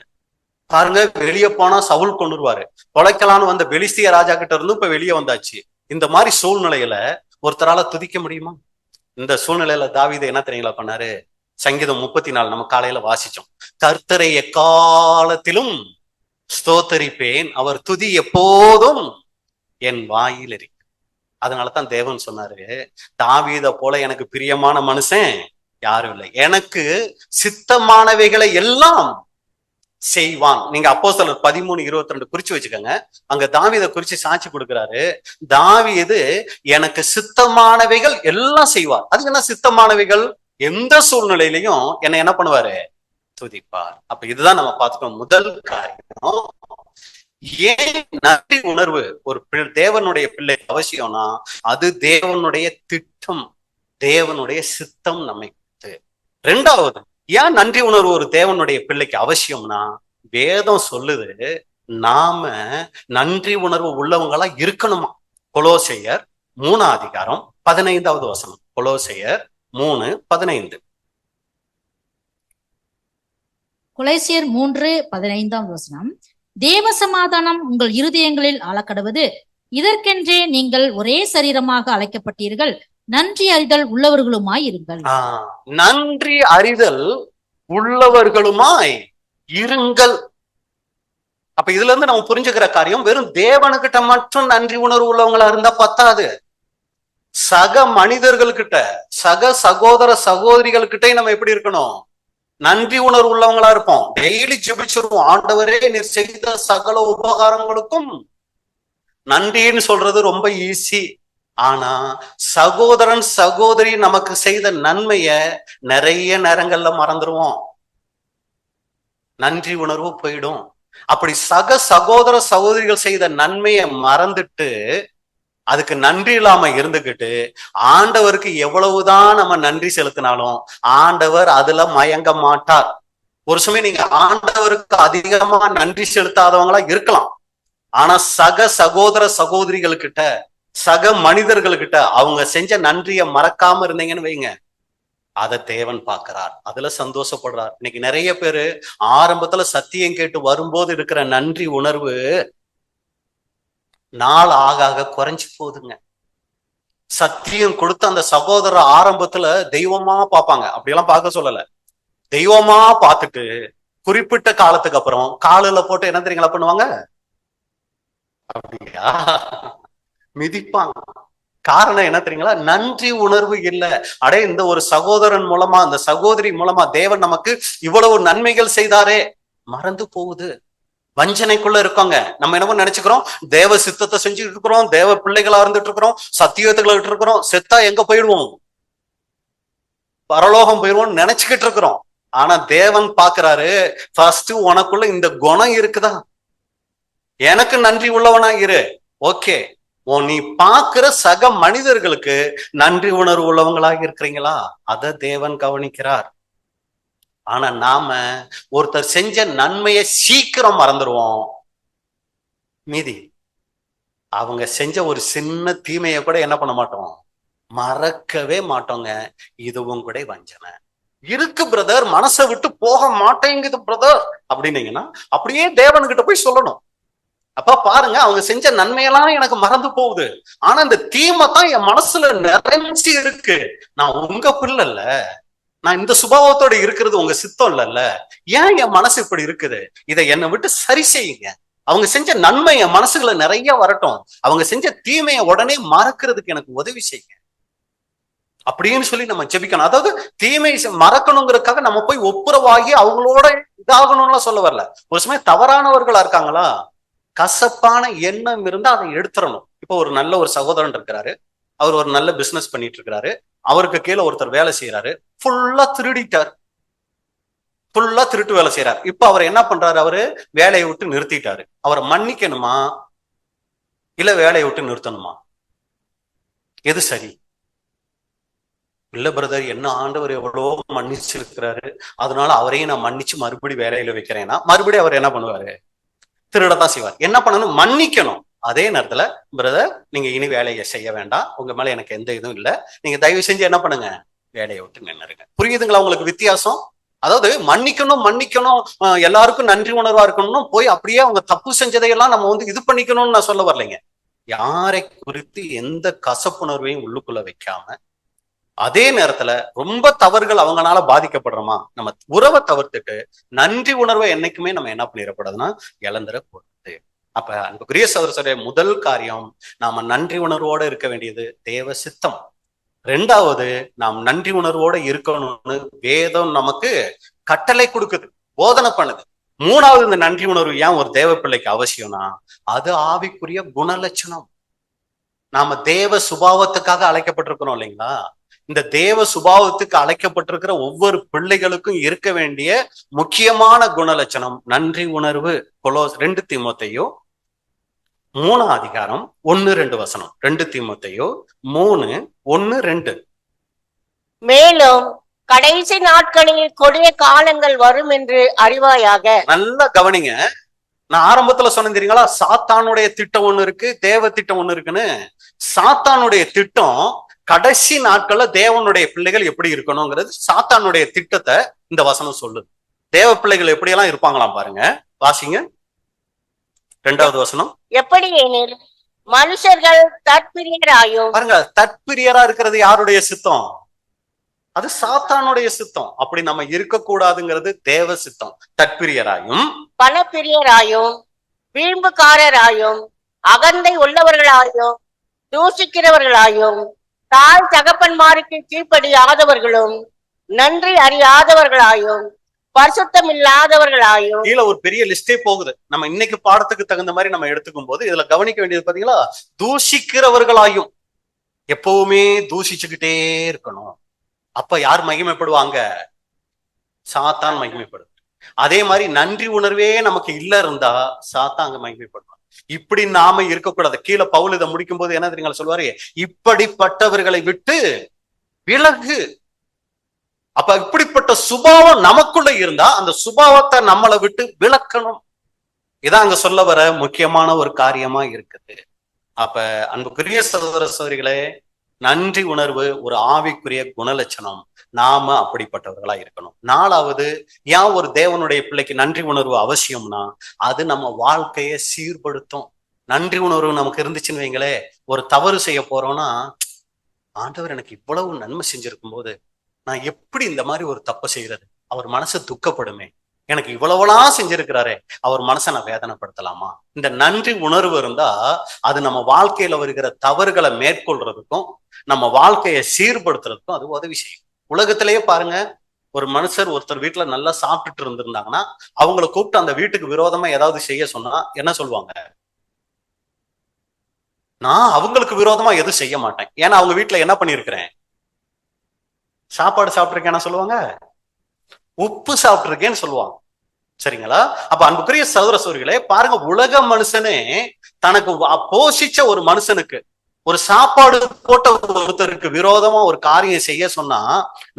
பாருங்க, வெளியே போனா சவுல் கொண்டுருவாரு. தொலைக்கலான்னு வந்த பெலிஸ்திய ராஜா கிட்ட இருந்து இப்ப வெளியே வந்தாச்சு. இந்த மாதிரி சூழ்நிலையில ஒருத்தரால துதிக்க முடியுமா? இந்த சூழ்நிலையில தாவீது என்ன தெரியுங்களா பண்ணாரு? சங்கீதம் 34 நம்ம காலையில வாசிச்சோம். கர்த்தரை எக்காலத்திலும் ஸ்தோத்தரிப்பேன், அவர் துதி எப்போதும் என் வாயில் இருக்கு. அதனாலதான் தேவன் சொன்னாரு, தாவீத போல எனக்கு பிரியமான மனுஷன் யாரும் இல்லை, எனக்கு சித்தமானவைகளை எல்லாம் செய்வான். நீங்க அப்போஸ்தலர் 13:22 குறிச்சு வச்சுக்கோங்க. அங்க தாவீத குறிச்சு சாட்சி கொடுக்கிறாரு. தாவீது எனக்கு சித்தமானவைகள் எல்லாம் செய்வார். அது என்ன சித்தமானவைகள்? எந்த சூழ்நிலையிலையும் என்னை என்ன பண்ணுவாரு? துதிப்பார். அப்ப இதுதான் நம்ம பார்த்துக்கோம். முதல் காரியம், ஏன் நன்றி உணர்வு ஒரு தேவனுடைய பிள்ளை அவசியம்னா, அது தேவனுடைய திட்டம், தேவனுடைய சித்தம் நம்மை. ரெண்டாவது, ஏன் நன்றி உணர்வு ஒரு தேவனுடைய பிள்ளைக்கு அவசியம்னா, வேதம் சொல்லுது நாம நன்றி உணர்வு உள்ளவங்களா இருக்கணுமா. கொலோசையர் 3:15 வசனம். கொலோசையர் 3:15. கொலைசியர் 3:15 வசனம். தேவ சமாதானம் உங்கள் இருதயங்களில் ஆளக்கடவது, இதற்கென்றே நீங்கள் ஒரே சரீரமாக அழைக்கப்பட்டீர்கள், நன்றி அறிதல் உள்ளவர்களுமாய் இருங்கள். நன்றி அறிதல் உள்ளவர்களுமாய் இருங்கள். அப்ப இதுல இருந்து நம்ம புரிஞ்சுக்கிற காரியம், வெறும் தேவனுக்கிட்ட மட்டும் நன்றி உணர்வு உள்ளவங்களா இருந்தா பத்தாது. சக மனிதர்கள்கிட்ட, சக சகோதர சகோதரிகள் கிட்டே நம்ம எப்படி இருக்கணும்? நன்றி உணர்வு உள்ளவங்களா இருப்போம். டெய்லி ஜெபிச்சிருவோம், ஆண்டவரே நீர் செய்த சகல உபகாரங்களுக்கும் நன்றின்னு சொல்றது ரொம்ப ஈஸி. ஆனா சகோதரன் சகோதரி நமக்கு செய்த நன்மைய நிறைய நேரங்கள்ல மறந்துடுவோம். நன்றி உணர்வு போயிடும். அப்படி சக சகோதர சகோதரிகள் செய்த நன்மையை மறந்துட்டு அதுக்கு நன்றி இல்லாம இருந்துகிட்டு ஆண்டவருக்கு எவ்வளவுதான் நம்ம நன்றி செலுத்தினாலும் ஆண்டவர் அதுல மயங்க மாட்டார். ஒரு சமயம் நீங்க ஆண்டவருக்கு அதிகமா நன்றி செலுத்தாதவங்களா இருக்கலாம், ஆனா சக சகோதர சகோதரிகள் கிட்ட, சக மனிதர்கள் கிட்ட அவங்க செஞ்ச நன்றிய மறக்காம இருந்தீங்கன்னு வைங்க, அதை தேவன் பார்க்கிறார், அதுல சந்தோஷப்படுறார். இன்னைக்கு நிறைய பேரு ஆரம்பத்துல சத்தியம் கேட்டு வரும்போது இருக்கிற நன்றி உணர்வு நாள் ஆக ஆக குறைஞ்சு போகுதுங்க. சத்தியம் கொடுத்த அந்த சகோதரர் ஆரம்பத்துல தெய்வமா பார்ப்பாங்க, அப்படியெல்லாம் பார்க்க சொல்லல, தெய்வமா பார்த்துட்டு குறிப்பிட்ட காலத்துக்கு அப்புறம் காலில போட்டு என்ன தெரியுங்களா பண்ணுவாங்க, அப்படியா மிதிப்பாங்க. காரணம் என்ன தெரியுங்களா? நன்றி உணர்வு இல்ல. அடே, இந்த ஒரு சகோதரன் மூலமா, அந்த சகோதரி மூலமா தேவன் நமக்கு இவ்வளவு நன்மைகள் செய்தாரே, மறந்து போகுது. வஞ்சனைக்குள்ள இருக்கோங்க. நம்ம என்னமோ நினைச்சுக்கிறோம், தேவ சித்தத்தை செஞ்சுட்டு இருக்கிறோம், தேவ பிள்ளைகளா இருந்துட்டு இருக்கிறோம், சத்தியத்துக்குள்ள இருக்கிறோம், செத்தா எங்க போயிடுவோம், பரலோகம் போயிடுவோம் நினைச்சுக்கிட்டு இருக்கிறோம். ஆனா தேவன் பாக்குறாரு, ஃபர்ஸ்ட் உனக்குள்ள இந்த குணம் இருக்குதா, எனக்கு நன்றி உள்ளவனா இரு. ஓகே, நீ பாக்குற சக மனிதர்களுக்கு நன்றி உணர்வு உள்ளவங்களாக இருக்கிறீங்களா, அத தேவன் கவனிக்கிறார். ஆனா நாம ஒருத்தர் செஞ்ச நன்மையை சீக்கிரம் மறந்துடுவோம். மீதி அவங்க செஞ்ச ஒரு சின்ன தீமையை கூட என்ன பண்ண மாட்டோம், மறக்கவே மாட்டோங்க. இதுவும் கூட வஞ்சனை இருக்கு பிரதர், மனசை விட்டு போக மாட்டேங்குது பிரதர் அப்படின்னீங்கன்னா அப்படியே தேவன்கிட்ட போய் சொல்லணும். அப்ப பாருங்க, அவங்க செஞ்ச நன்மையெல்லாம் எனக்கு மறந்து போகுது, ஆனா இந்த தீமை தான் என் மனசுல நிறைஞ்சு இருக்கு. நான் உங்க பிள்ளை இல்ல, நான் இந்த சுபாவத்தோட இருக்கிறது உங்க சித்தம் இல்லைல்ல, ஏன் என் மனசு இப்படி இருக்குது, இதை என்னை விட்டு சரி செய்யுங்க. அவங்க செஞ்ச நன்மை என் மனசுல நிறைய வரட்டும், அவங்க செஞ்ச தீமையை உடனே மறக்கிறதுக்கு எனக்கு உதவி செய்யுங்க அப்படின்னு சொல்லி நம்ம ஜெபிக்கணும். அதாவது தீமை மறக்கணுங்கிறதுக்காக நம்ம போய் ஒப்புரவாகி அவங்களோட இதாகணும்லாம் சொல்ல வரல. ஒரு சமயம் தவறானவர்களா இருக்காங்களா, கசப்பான எண்ணம் இருந்தா அதை எடுத்துடணும். இப்போ ஒரு நல்ல ஒரு சகோதரன் இருக்கிறாரு, அவர் ஒரு நல்ல பிசினஸ் பண்ணிட்டு இருக்கிறாரு, அவருக்கு கீழே ஒருத்தர் வேலை செய்யறாரு, ஃபுல்லா திருடிட்டார், ஃபுல்லா திருட்டு வேலை செய்யறாரு. இப்ப அவர் என்ன பண்றாரு, அவரு வேலையை விட்டு நிறுத்திட்டாரு. அவரை மன்னிக்கணுமா இல்ல வேலையை விட்டு நிறுத்தணுமா, எது சரி? இல்ல பிரதர், என்ன ஆண்டவர் எவ்வளவோ மன்னிச்சிருக்கிறாரு, அதனால அவரையும் நான் மன்னிச்சு மறுபடியும் வேலையில வைக்கிறேன்னா மறுபடியும் அவர் என்ன பண்ணுவாரு, திருடத்தான் செய்வார். என்ன பண்ணணும், மன்னிக்கணும். அதே நேரத்துல பிரதர், நீங்க இனி வேலையை செய்ய வேண்டாம், உங்க மேல எனக்கு எந்த இதுவும் இல்லை, நீங்க தயவு செஞ்சு என்ன பண்ணுங்க, வேலையை விட்டு நின்னுருங்க. புரியுதுங்களா உங்களுக்கு வித்தியாசம்? அதாவது மன்னிக்கணும் மன்னிக்கணும், எல்லாருக்கும் நன்றி உணர்வா இருக்கணும் போய் அப்படியே அவங்க தப்பு செஞ்சதையெல்லாம் நம்ம இது பண்ணிக்கணும்னு நான் சொல்ல வரலைங்க. யாரை குறித்து எந்த கசப்புணர்வையும் உள்ளுக்குள்ள வைக்காம, அதே நேரத்துல ரொம்ப தவறுகள் அவங்களால பாதிக்கப்படுறோமா, நம்ம உறவை தவிர்த்துட்டு நன்றி உணர்வை என்னைக்குமே நம்ம என்ன பண்ணிடக்கூடாதுன்னா இழந்துடக்கூடாது. அப்ப அன்புக்குரிய சகோதரரே, முதல் காரியம், நாம நன்றி உணர்வோட இருக்க வேண்டியது தேவ சித்தம். ரெண்டாவது, நாம் நன்றி உணர்வோட இருக்கணும்னு வேதம் நமக்கு கட்டளை கொடுக்குது, போதனை பண்ணுது. மூணாவது, இந்த நன்றி உணர்வு ஏன் ஒரு தேவ பிள்ளைக்கு அவசியம்னா, அது ஆவிக்குரிய குணலட்சணம். நாம தேவ சுபாவத்துக்காக அழைக்கப்பட்டிருக்கிறோம் இல்லைங்களா, இந்த தேவ சுபாவத்துக்கு அழைக்கப்பட்டிருக்கிற ஒவ்வொரு பிள்ளைகளுக்கும் இருக்க வேண்டிய முக்கியமான குணலட்சணம் நன்றி உணர்வு. 2 தீமோத்தேயு 3 அதிகாரம் 1-2 வசனம். 2 தீமோத்தேயு 3:1-2. மேலும் கடைசி நாட்களில் கொடிய காலங்கள் வரும் என்று அறிவாயாக. நல்லா கவனிங்க, நான் ஆரம்பத்துல சொன்னேன் தெரியுங்களா, சாத்தானுடைய திட்டம் ஒண்ணு இருக்கு, தேவ திட்டம் ஒண்ணு இருக்குன்னு. சாத்தானுடைய திட்டம் கடைசி நாட்கள்ல தேவனுடைய பிள்ளைகள் எப்படி இருக்கணுங்கிறது சாத்தானுடைய திட்டத்தை இந்த வசனம் சொல்லுது. தேவ பிள்ளைகள் எப்படியெல்லாம் இருப்பாங்களாம் பாருங்க, வாசிங்க 2வது வசனம். எப்படி எனில் மனுஷர்கள் தற்பிரியராயும். பாருங்க, தற்பிரியரா இருக்கிறது யாருடைய சித்தம்? அது சாத்தானுடைய சித்தம். அப்படி நம்ம இருக்கக்கூடாதுங்கிறது தேவ சித்தம். தற்பிரியராயும், பணப்பிரியராயும், வீம்புக்காரராயும், அகந்தை உள்ளவர்களாயும், தூசிக்கிறவர்களாயும், தாய் தகப்பன்மாருக்கு கீழ்ப்படியாதவர்களும், நன்றி அறியாதவர்களாயும், பரிசுத்தம் இல்லாதவர்களாயும். கீழே ஒரு பெரிய லிஸ்டே போகுது. நம்ம இன்னைக்கு பாடத்துக்கு தகுந்த மாதிரி நம்ம எடுத்துக்கும் போது இதுல கவனிக்க வேண்டியது பாத்தீங்களா, தூஷிக்கிறவர்களாயும். எப்பவுமே தூஷிச்சுக்கிட்டே இருக்கணும். அப்ப யார் மகிமைப்படுவாங்க? சாத்தான் மகிமைப்படும். அதே மாதிரி நன்றி உணர்வே நமக்கு இல்ல இருந்தா சாத்தான் அங்க மகிமைப்படுவான். இப்படி நாம இருக்கக்கூடாது. கீழே பவுல் இதை முடிக்கும் போது என்ன தெரியுங்களா சொல்லுவாரு, இப்படிப்பட்டவர்களை விட்டு விலகு. அப்ப இப்படிப்பட்ட சுபாவம் நமக்குள்ள இருந்தா அந்த சுபாவத்தை நம்மளை விட்டு விலக்கணும். இதான் அங்க சொல்ல வர முக்கியமான ஒரு காரியமா இருக்குது. அப்ப அன்புக்குரிய சகோதர சகோதரிகளே, நன்றி உணர்வு ஒரு ஆவிக்குரிய குணலட்சணம். நாம அப்படிப்பட்டவர்களா இருக்கணும். 4வது, ஏன் ஒரு தேவனுடைய பிள்ளைக்கு நன்றி உணர்வு அவசியம்னா, அது நம்ம வாழ்க்கையை சீர்படுத்தும். நன்றி உணர்வு நமக்கு இருந்துச்சுன்னு வைங்களே, ஒரு தவறு செய்ய போறோம்னா, ஆண்டவர் எனக்கு இவ்வளவு நன்மை செஞ்சிருக்கும் போது நான் எப்படி இந்த மாதிரி ஒரு தப்பை செய்யறது? அவர் மனசு துக்கப்படுமே. எனக்கு இவ்வளவுலாம் செஞ்சிருக்கிறாரே, அவர் மனசை நான் வேதனைப்படுத்தலாமா? இந்த நன்றி உணர்வு இருந்தா அது நம்ம வாழ்க்கையில வருகிற தவறுகளை மேற்கொள்றதுக்கும் நம்ம வாழ்க்கையை சீர்படுத்துறதுக்கும் அது உதவி செய்யும். உலகத்திலேயே பாருங்க, ஒரு மனுஷர் ஒருத்தர் வீட்டுல நல்லா சாப்பிட்டுட்டு இருந்திருந்தாங்கன்னா அவங்களை கூப்பிட்டு அந்த வீட்டுக்கு விரோதமா ஏதாவது செய்ய சொன்னா என்ன சொல்லுவாங்க? நான் அவங்களுக்கு விரோதமா எதுவும் செய்ய மாட்டேன், ஏன்னா அவங்க வீட்டுல என்ன பண்ணிருக்கிறேன்? சாப்பாடு சாப்பிட்டிருக்கேன்னா சொல்லுவாங்க, உப்பு சாப்பிட்டிருக்கேன்னு சொல்லுவாங்க. சரிங்களா? அப்ப அன்புக்குரிய சகோதர சகோதரிகளே, பாருங்க, உலக மனுஷனே தனக்கு போஷிச்ச ஒரு மனுஷனுக்கு, ஒரு சாப்பாடு போட்ட ஒருத்தருக்கு விரோதமா ஒரு காரியம் செய்ய சொன்னா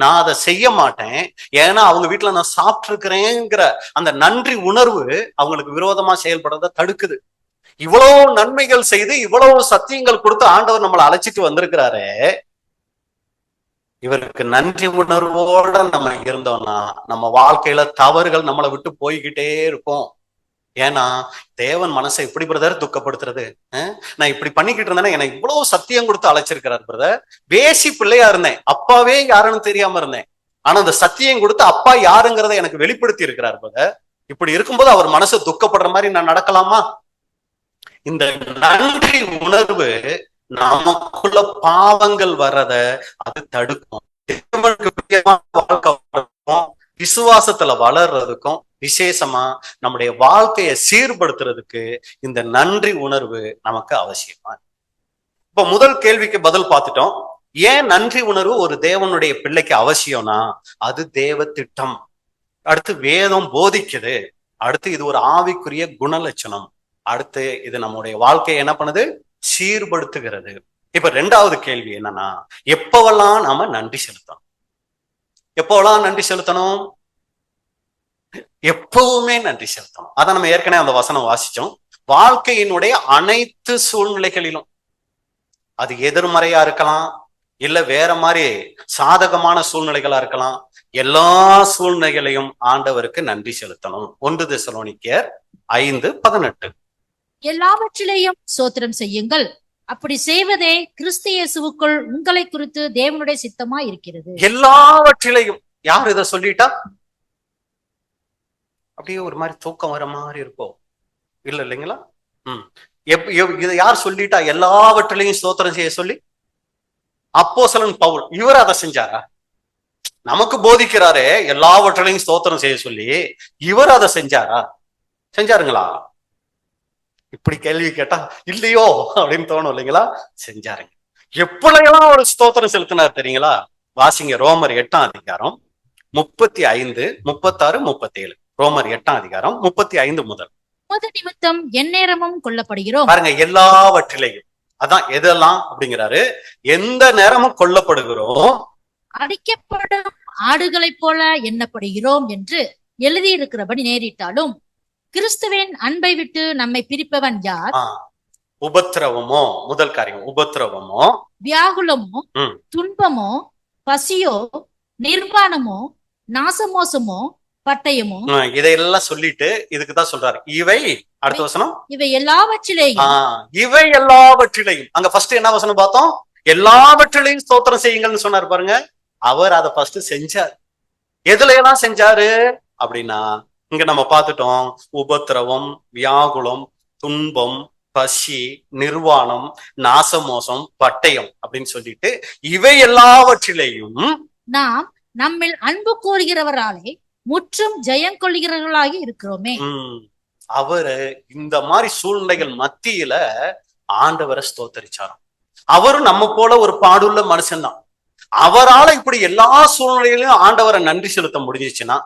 நான் அதை செய்ய மாட்டேன், ஏன்னா அவங்க வீட்டுல நான் சாப்பிட்டு இருக்கிறேங்கிற அந்த நன்றி உணர்வு அவங்களுக்கு விரோதமா செயல்படுறத தடுக்குது. இவ்வளவு நன்மைகள் செய்து இவ்வளவு சத்தியங்கள் கொடுத்து ஆண்டவர் நம்மளை அழைச்சிட்டு வந்திருக்கிறாரு. இவருக்கு நன்றி உணர்வோட நம்ம இருந்தோம்னா நம்ம வாழ்க்கையில தவறுகள் நம்மளை விட்டு போய்கிட்டே இருக்கும். ஏன்னா தேவன் மனசை எப்படி பிரதர் துக்கப்படுத்துறது? நான் இப்படி பண்ணிக்கிட்டு இருந்தேன்னா எனக்கு இவ்வளவு சத்தியம் கொடுத்து அழைச்சிருக்கிறார் பிரதர். பேசி பிள்ளையா இருந்தேன், அப்பாவே யாருன்னு தெரியாம இருந்தேன், ஆனா அந்த சத்தியம் கொடுத்து அப்பா யாருங்கிறத எனக்கு வெளிப்படுத்தி இருக்கிறார் பிரதர். இப்படி இருக்கும்போது அவர் மனசு துக்கப்படுற மாதிரி நான் நடக்கலாமா? இந்த நன்றி உணர்வு நமக்குள்ள பாவங்கள் வர்றத அது தடுக்கும். விசுவாசத்துல வளர்றதுக்கும் விசேஷமா நம்முடைய வாழ்க்கையை சீர்படுத்துறதுக்கு இந்த நன்றி உணர்வு நமக்கு அவசியமா. இப்ப முதல் கேள்விக்கு பதில் பார்த்துட்டோம். ஏன் நன்றி உணர்வு ஒரு தேவனுடைய பிள்ளைக்கு அவசியம்னா, அது தேவ திட்டம். அடுத்து வேதம் போதிக்குது. அடுத்து இது ஒரு ஆவிக்குரிய குணலட்சணம். அடுத்து இது நம்முடைய வாழ்க்கையை என்ன பண்ணுது? சீர்படுத்துகிறது. இப்ப 2வது கேள்வி என்னன்னா, எப்பவெல்லாம் நாம நன்றி செலுத்தணும்? எப்பவெல்லாம் நன்றி செலுத்தணும்? எப்பவுமே நன்றி செலுத்தணும். அதான் நம்ம ஏற்கனவே அந்த வசனம் வாசிச்சோம். வாழ்க்கையினுடைய அனைத்து சூழ்நிலைகளிலும், அது எதிர்மறையா இருக்கலாம், இல்ல வேற மாதிரி சாதகமான சூழ்நிலைகளா இருக்கலாம், எல்லா சூழ்நிலைகளையும் ஆண்டவருக்கு நன்றி செலுத்தணும். 1 தெசலோனிக்கேயர் 5:18. எல்லாவற்றிலேயும் ஸ்தோத்திரம் செய்யுங்கள், அப்படி செய்வதே கிறிஸ்து இயேசுவுக்குள் உங்களை குறித்து தேவனுடைய சித்தமா இருக்கிறது. எல்லாவற்றிலையும். யார் இதை சொல்லிட்டா அப்படியே ஒரு மாதிரி தூக்கம் வர மாதிரி இருக்கும், இல்ல இல்லைங்களா? இதை யார் சொல்லிட்டா எல்லாவற்றிலையும் ஸ்தோத்திரம் செய்ய சொல்லி? அப்போஸ்தலன் பவுல். இவர் அதை செஞ்சாரா? நமக்கு போதிக்கிறாரே எல்லாவற்றிலையும் ஸ்தோத்திரம் செய்ய சொல்லி, இவர் அதை செஞ்சாரா? செஞ்சாருங்களா? இப்படி கேள்வி கேட்டா இல்லையோ அப்படின்னு தோணும் இல்லைங்களா? செஞ்சாருங்க. எப்படியெல்லாம் ஒரு ஸ்தோத்திரம் செலுத்தினார் தெரியுங்களா? வாசிங்க, ரோமர் 8ஆம் அதிகாரம் 35, 36, 37. ரோமர் 8ஆம் அதிகாரம் 35 முதல். நிமித்தம் எந்நேரமும் கொல்லப்படுகிறோம். பாருங்க, எல்லாவற்றிலையும். அதான் எதெல்லாம் அப்படிங்கிறாரு, எந்த நேரமும் கொல்லப்படுகிறோம், அடிக்கப்படும் ஆடுகளைப் போல எண்ணப்படுகிறோம் என்று எழுதியிருக்கிறபடி நேரிட்டாலும் கிறிஸ்துவின் அன்பை விட்டு நம்மை பிரிப்பவன் யார்? உபத்திரவமோ, முதல் காரியம் உபத்திரவமோ, வியாகுலமோ, துன்பமோ, பசியோ, நிர்வாணமோ, நாசமோசமோ, பட்டயமோ. இதையெல்லாம் சொல்லிட்டு இதுக்குதான் சொல்றாரு இவை. அடுத்த வசனம், இவை எல்லாவற்றிலேயும். இவை எல்லாவற்றிலையும். அங்க ஃபர்ஸ்ட் என்ன வசனம் பார்த்தோம்? எல்லாவற்றிலையும் ஸ்தோத்திரம் செய்யுங்கள்னு சொன்னார் பாருங்க. அவர் அதை ஃபர்ஸ்ட் செஞ்சார். எதுல எல்லாம் செஞ்சாரு அப்படின்னா, இங்க நம்ம பார்த்துட்டோம், உபத்திரவம், வியாகுலம், துன்பம், பசி, நிர்வாணம், நாசமோசம், பட்டயம் அப்படின்னு சொல்லிட்டு இவை எல்லாவற்றிலையும் நாம் நம்மில் அன்பு கூறுகிறவராலே முற்றும் ஜெயம் கொள்கிறவர்களாகி இருக்கிறோமே. அவரு இந்த மாதிரி சூழ்நிலைகள் மத்தியில ஆண்டவரை ஸ்தோத்தரிச்சாராம். அவரும் நம்ம போல ஒரு பாடுள்ள மனுஷன்தான். அவரால இப்படி எல்லா சூழ்நிலையிலும் ஆண்டவரை நன்றி செலுத்த முடிஞ்சிச்சுன்னா,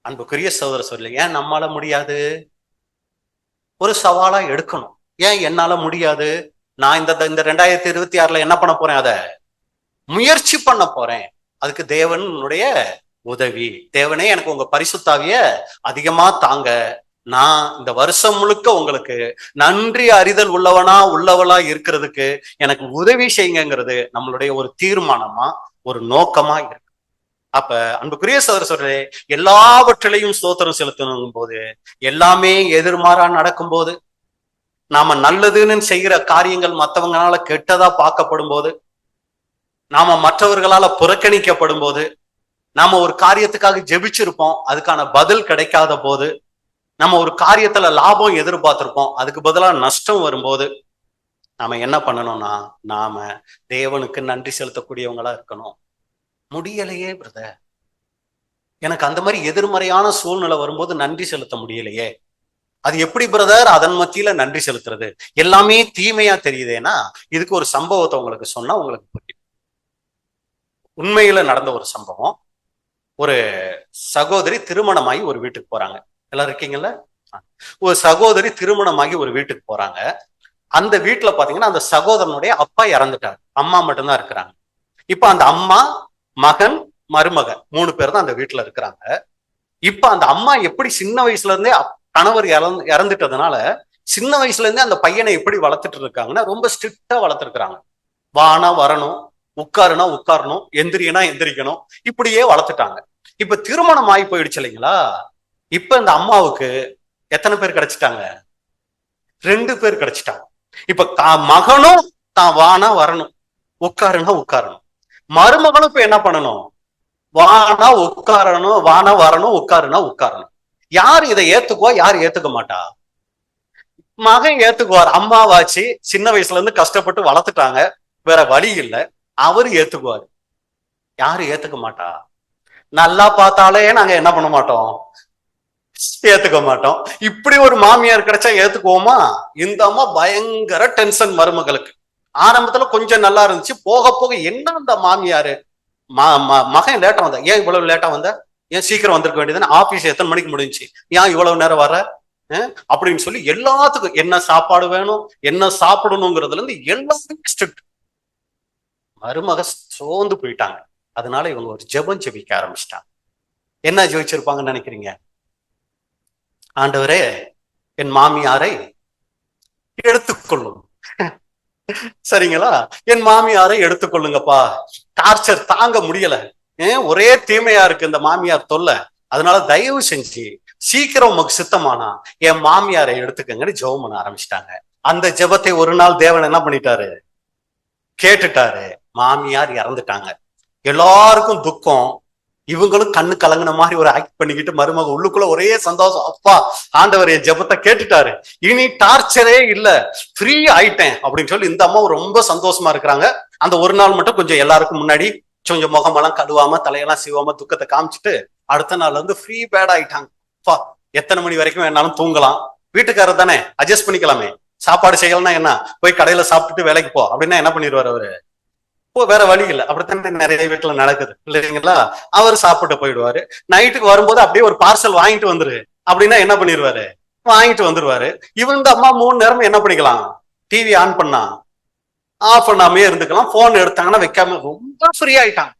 அன்புக்குரிய சகோதர சொல்லி, ஏன் நம்மால முடியாது? ஒரு சவாலா எடுக்கணும். ஏன் என்னால முடியாது? நான் இந்த 2026 என்ன பண்ண போறேன்? அத முயற்சி பண்ண போறேன். அதுக்கு தேவனுடைய உதவி. தேவனே எனக்கு உங்க பரிசுத்தாவிய அதிகமா தாங்க, நான் இந்த வருஷம் முழுக்க உங்களுக்கு நன்றி அறிதல் உள்ளவளா இருக்கிறதுக்கு எனக்கு உதவி செய்யுங்கிறது நம்மளுடைய ஒரு தீர்மானமா, ஒரு நோக்கமா இருக்கு. அப்ப அன்புக்குரிய சகோதரரே, எல்லாவற்றிலையும் ஸ்தோத்திரம் செலுத்தணும் போது, எல்லாமே எதிர்மாறா நடக்கும்போது, நாம நல்லதுன்னு செய்கிற காரியங்கள் மற்றவங்களால கெட்டதா பார்க்கப்படும் போது, நாம மற்றவர்களால புறக்கணிக்கப்படும் போது, நாம ஒரு காரியத்துக்காக ஜெபிச்சிருப்போம், அதுக்கான பதில் கிடைக்காத போது, நம்ம ஒரு காரியத்துல லாபம் எதிர்பார்த்திருப்போம், அதுக்கு பதிலா நஷ்டம் வரும்போது, நாம என்ன பண்ணணும்னா, நாம தேவனுக்கு நன்றி செலுத்தக்கூடியவங்களா இருக்கணும். முடியலையே பிரதர், எனக்கு அந்த மாதிரி எதிர்மறையான சூழ்நிலை வரும்போது நன்றி செலுத்த முடியலையே, அது எப்படி பிரதர் அதன் மத்தியில நன்றி செலுத்துறது? எல்லாமே தீமையா தெரியுதேனா, இதுக்கு ஒரு சம்பவத்தை உங்களுக்கு சொன்னா உங்களுக்கு புரியும். உண்மையில நடந்த ஒரு சம்பவம். ஒரு சகோதரி திருமணமாகி ஒரு வீட்டுக்கு போறாங்க. எல்லாரும் இருக்கீங்கல்ல? ஒரு சகோதரி திருமணமாகி ஒரு வீட்டுக்கு போறாங்க. அந்த வீட்டுல பாத்தீங்கன்னா அந்த சகோதரனுடைய அப்பா இறந்துட்டார், அம்மா மட்டும்தான் இருக்கிறாங்க. இப்ப அந்த அம்மா, மகன், மருமக 3 பேர் தான் அந்த வீட்டுல இருக்கிறாங்க. இப்ப அந்த அம்மா எப்படி சின்ன வயசுல இருந்தே கணவர் இறந்துட்டதுனால சின்ன வயசுல இருந்தே அந்த பையனை எப்படி வளர்த்துட்டு இருக்காங்கன்னா, ரொம்ப ஸ்ட்ரிக்டா வளர்த்துருக்காங்க. வானா வரணும், உட்காருனா உட்காரணும், எந்திரினா எந்திரிக்கணும், இப்படியே வளர்த்துட்டாங்க. இப்ப திருமணம் ஆகி போயிடுச்சு இல்லைங்களா? இப்ப இந்த அம்மாவுக்கு எத்தனை பேர் கிடைச்சிட்டாங்க? 2 பேர் கிடைச்சிட்டாங்க. இப்ப மகனும் தான் வானா வரணும், உட்காருனா உட்காரணும். மருமகனும் இப்ப என்ன பண்ணணும்? வானா உட்காரணும், வானா வரணும், உட்காருனா உட்காரணும். யார் இதை ஏத்துக்குவா, யார் ஏத்துக்க மாட்டா? மகன் ஏத்துக்குவார். அம்மாவாச்சு சின்ன வயசுல இருந்து கஷ்டப்பட்டு வளர்த்துட்டாங்க, வேற வழி இல்லை, அவரு ஏத்துக்குவாரு. யாரு ஏத்துக்க மாட்டா? நல்லா பார்த்தாலே நாங்க என்ன பண்ண மாட்டோம், ஏத்துக்க மாட்டோம். இப்படி ஒரு மாமியார் கிடைச்சா ஏத்துக்குவோமா? இந்த அம்மா பயங்கர டென்ஷன் மருமகளுக்கு. ஆரம்பத்துல கொஞ்சம் நல்லா இருந்துச்சு, போக போக என்ன அந்த மாமியாரு, மகன் லேட்டா வந்த, ஏன் இவ்வளவு லேட்டா வந்த, ஏன் சீக்கிரம் வந்திருக்க வேண்டியதுன்னு, ஆபீஸ் எத்தனை மணிக்கு முடிஞ்சு, ஏன் இவ்வளவு நேரம் வர அப்படின்னு சொல்லி எல்லாத்துக்கும் என்ன சாப்பாடு வேணும், என்ன சாப்பிடணுங்கிறதுல இருந்து எல்லாத்துக்கும் ஸ்ட்ரிக்ட். மருமக சோர்ந்து போயிட்டாங்க. அதனால இவங்க ஒரு ஜெபம் ஜெபிக்க ஆரம்பிச்சிட்டாங்க. என்ன ஜெபிச்சிருப்பாங்கன்னு நினைக்கிறீங்க? ஆண்டவரே, என் மாமியாரை எடுத்துக்கொள்ளும். சரிங்களா? என் மாமியாரை எடுத்துக்கொள்ளுங்கப்பா, டார்ச்சர் தாங்க முடியல, ஒரே தீமையா இருக்கு இந்த மாமியார் தொல்லை, அதனால தயவு செஞ்சு சீக்கிரம் உமக்கு சித்தமானா என் மாமியாரை எடுத்துக்கங்கன்னு ஜெபம் பண்ண ஆரம்பிச்சிட்டாங்க. அந்த ஜெபத்தை ஒரு நாள் தேவன் என்ன பண்ணிட்டாரு, கேட்டுட்டாரு. மாமியார் இறந்துட்டாங்க. எல்லாருக்கும் துக்கம். இவங்களும் கண்ணு கலங்கின மாதிரி ஒரு ஆக்ட் பண்ணிக்கிட்டு மருமக உள்ளுக்குள்ள ஒரே சந்தோஷம், அப்பா ஆண்டவர் என் ஜெபத்தை கேட்டுட்டாரு, இனி டார்ச்சரே இல்ல, ஃப்ரீ ஆயிட்டேன் அப்படின்னு சொல்லி இந்த அம்மா ரொம்ப சந்தோஷமா இருக்கிறாங்க. அந்த ஒரு நாள் மட்டும் கொஞ்சம் எல்லாருக்கும் முன்னாடி கொஞ்சம் முகமெல்லாம் கழுவாம தலையெல்லாம் சிவாம துக்கத்தை காமிச்சிட்டு அடுத்த நாள்ல இருந்து ஃப்ரீ பேட் ஆயிட்டாங்க. அப்பா எத்தனை மணி வரைக்கும் வேணாலும் தூங்கலாம், வீட்டுக்காரர் தானே அட்ஜஸ்ட் பண்ணிக்கலாமே, சாப்பாடு செய்யலன்னா என்ன, போய் கடையில சாப்பிட்டுட்டு வேலைக்கு போ அப்படின்னா என்ன பண்ணிடுவாரு அவரு, வேற வழி இல்லை. அப்படித்தான் நிறைய வீட்டுல நடக்குது இல்லைங்களா? அவர் சாப்பிட்டு போயிடுவாரு. நைட்டுக்கு வரும்போது அப்படியே ஒரு பார்சல் வாங்கிட்டு வந்துரு அப்படின்னா என்ன பண்ணிடுவாரு, வாங்கிட்டு வந்துருவாரு. இவன் இந்த அம்மா 3 நேரமும் என்ன பண்ணிக்கலாம், டிவி ஆன் பண்ணா ஆஃப் பண்ணாமே இருந்துக்கலாம், போன் எடுத்தாங்கன்னா வைக்காம ரொம்ப ஃப்ரீ ஆயிட்டாங்க.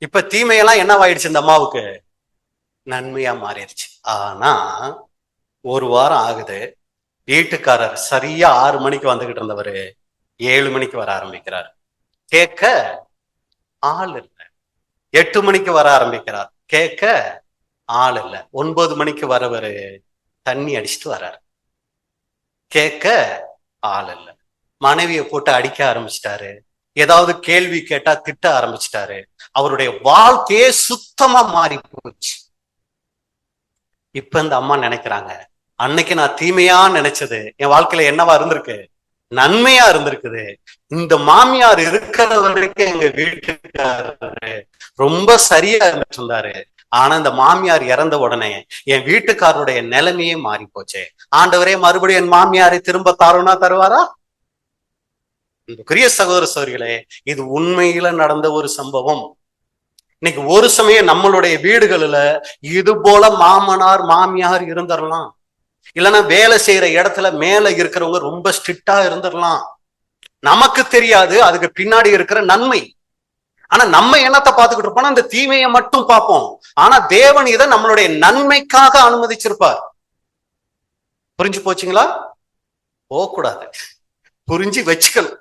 இப்ப தீமையெல்லாம் என்னவாயிடுச்சு, இந்த அம்மாவுக்கு நன்மையா மாறிடுச்சு. ஆனா ஒரு வாரம் ஆகுது, வீட்டுக்காரர் சரியா 6 மணிக்கு வந்துகிட்டு இருந்தவரு 7 மணிக்கு வர ஆரம்பிக்கிறார். கேட்க ஆள் இல்லை. 8 மணிக்கு வர ஆரம்பிக்கிறார், கேட்க ஆள் இல்லை. 9 மணிக்கு வரவரு தண்ணி அடிச்சுட்டு வர்றாரு, கேட்க ஆள் இல்லை. மனைவியை போட்டு அடிக்க ஆரம்பிச்சிட்டாரு, ஏதாவது கேள்வி கேட்டா திட்ட ஆரம்பிச்சிட்டாரு. அவருடைய வாழ்க்கையே சுத்தமா மாறி போச்சு. இப்ப இந்த அம்மா நினைக்கிறாங்க, அன்னைக்கு நான் தீமையா நினைச்சது என் வாழ்க்கையில என்னவா இருந்திருக்கு, நன்மையா இருந்திருக்குது. இந்த மாமியார் இருக்கிற வரைக்கும் எங்க வீட்டுக்காரரு ரொம்ப சரியா இருந்துட்டு இருந்தாரு, ஆனா இந்த மாமியார் இறந்த உடனே என் வீட்டுக்காரருடைய நிலைமையே மாறி போச்சு. ஆண்டவரே மறுபடியும் என் மாமியாரை திரும்ப தாருனா தருவாரா? பெரிய சகோதர சகோதரிகளே, இது உண்மையில நடந்த ஒரு சம்பவம். இன்னைக்கு ஒரு சமயம் நம்மளுடைய வீடுகளில் இது போல மாமனார் மாமியார் இருந்துடலாம், இல்லைன்னா வேலை செய்யற இடத்துல மேல இருக்கிறவங்க ரொம்ப ஸ்ட்ரிக்டா இருந்துடலாம். நமக்கு தெரியாது அதுக்கு பின்னாடி இருக்கிற நன்மை. ஆனா நம்ம என்னத்தை பார்த்துக்கிட்டு இருப்போம்னா இந்த தீமையை மட்டும் பார்ப்போம். ஆனா தேவன் இதை நம்மளுடைய நன்மைக்காக அனுமதிச்சிருப்பார். புரிஞ்சு போச்சுங்களா? போகக்கூடாது, புரிஞ்சு வச்சுக்கணும்.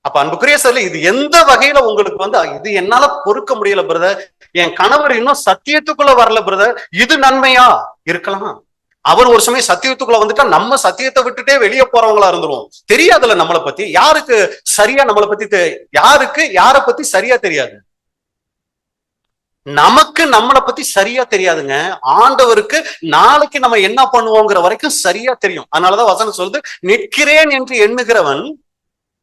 அப்ப அன்புக்குரிய சொல்ல, இது எந்த வகையில உங்களுக்கு வந்து இது என்னால பொறுக்க முடியல பிரதர், என் கணவர் இன்னும் சத்தியத்துக்குள்ள வரல பிரதர், இது நன்மையா இருக்கலாம். அவர் ஒரு சமயம் சத்தியத்துக்குள்ள வந்துட்டா நம்ம சத்தியத்தை விட்டுட்டே வெளியே போறவங்களா இருந்துருவோம். தெரியாதுல்ல நம்மளை பத்தி. யாருக்கு சரியா நம்மளை பத்தி யாருக்கு யாரை பத்தி சரியா தெரியாது? நமக்கு நம்மளை பத்தி சரியா தெரியாதுங்க. ஆண்டவருக்கு நாளைக்கு நம்ம என்ன பண்ணுவோங்கிற வரைக்கும் சரியா தெரியும். அதனாலதான் வசனம் சொல்லுது, நிற்கிறேன் என்று எண்ணுகிறவன்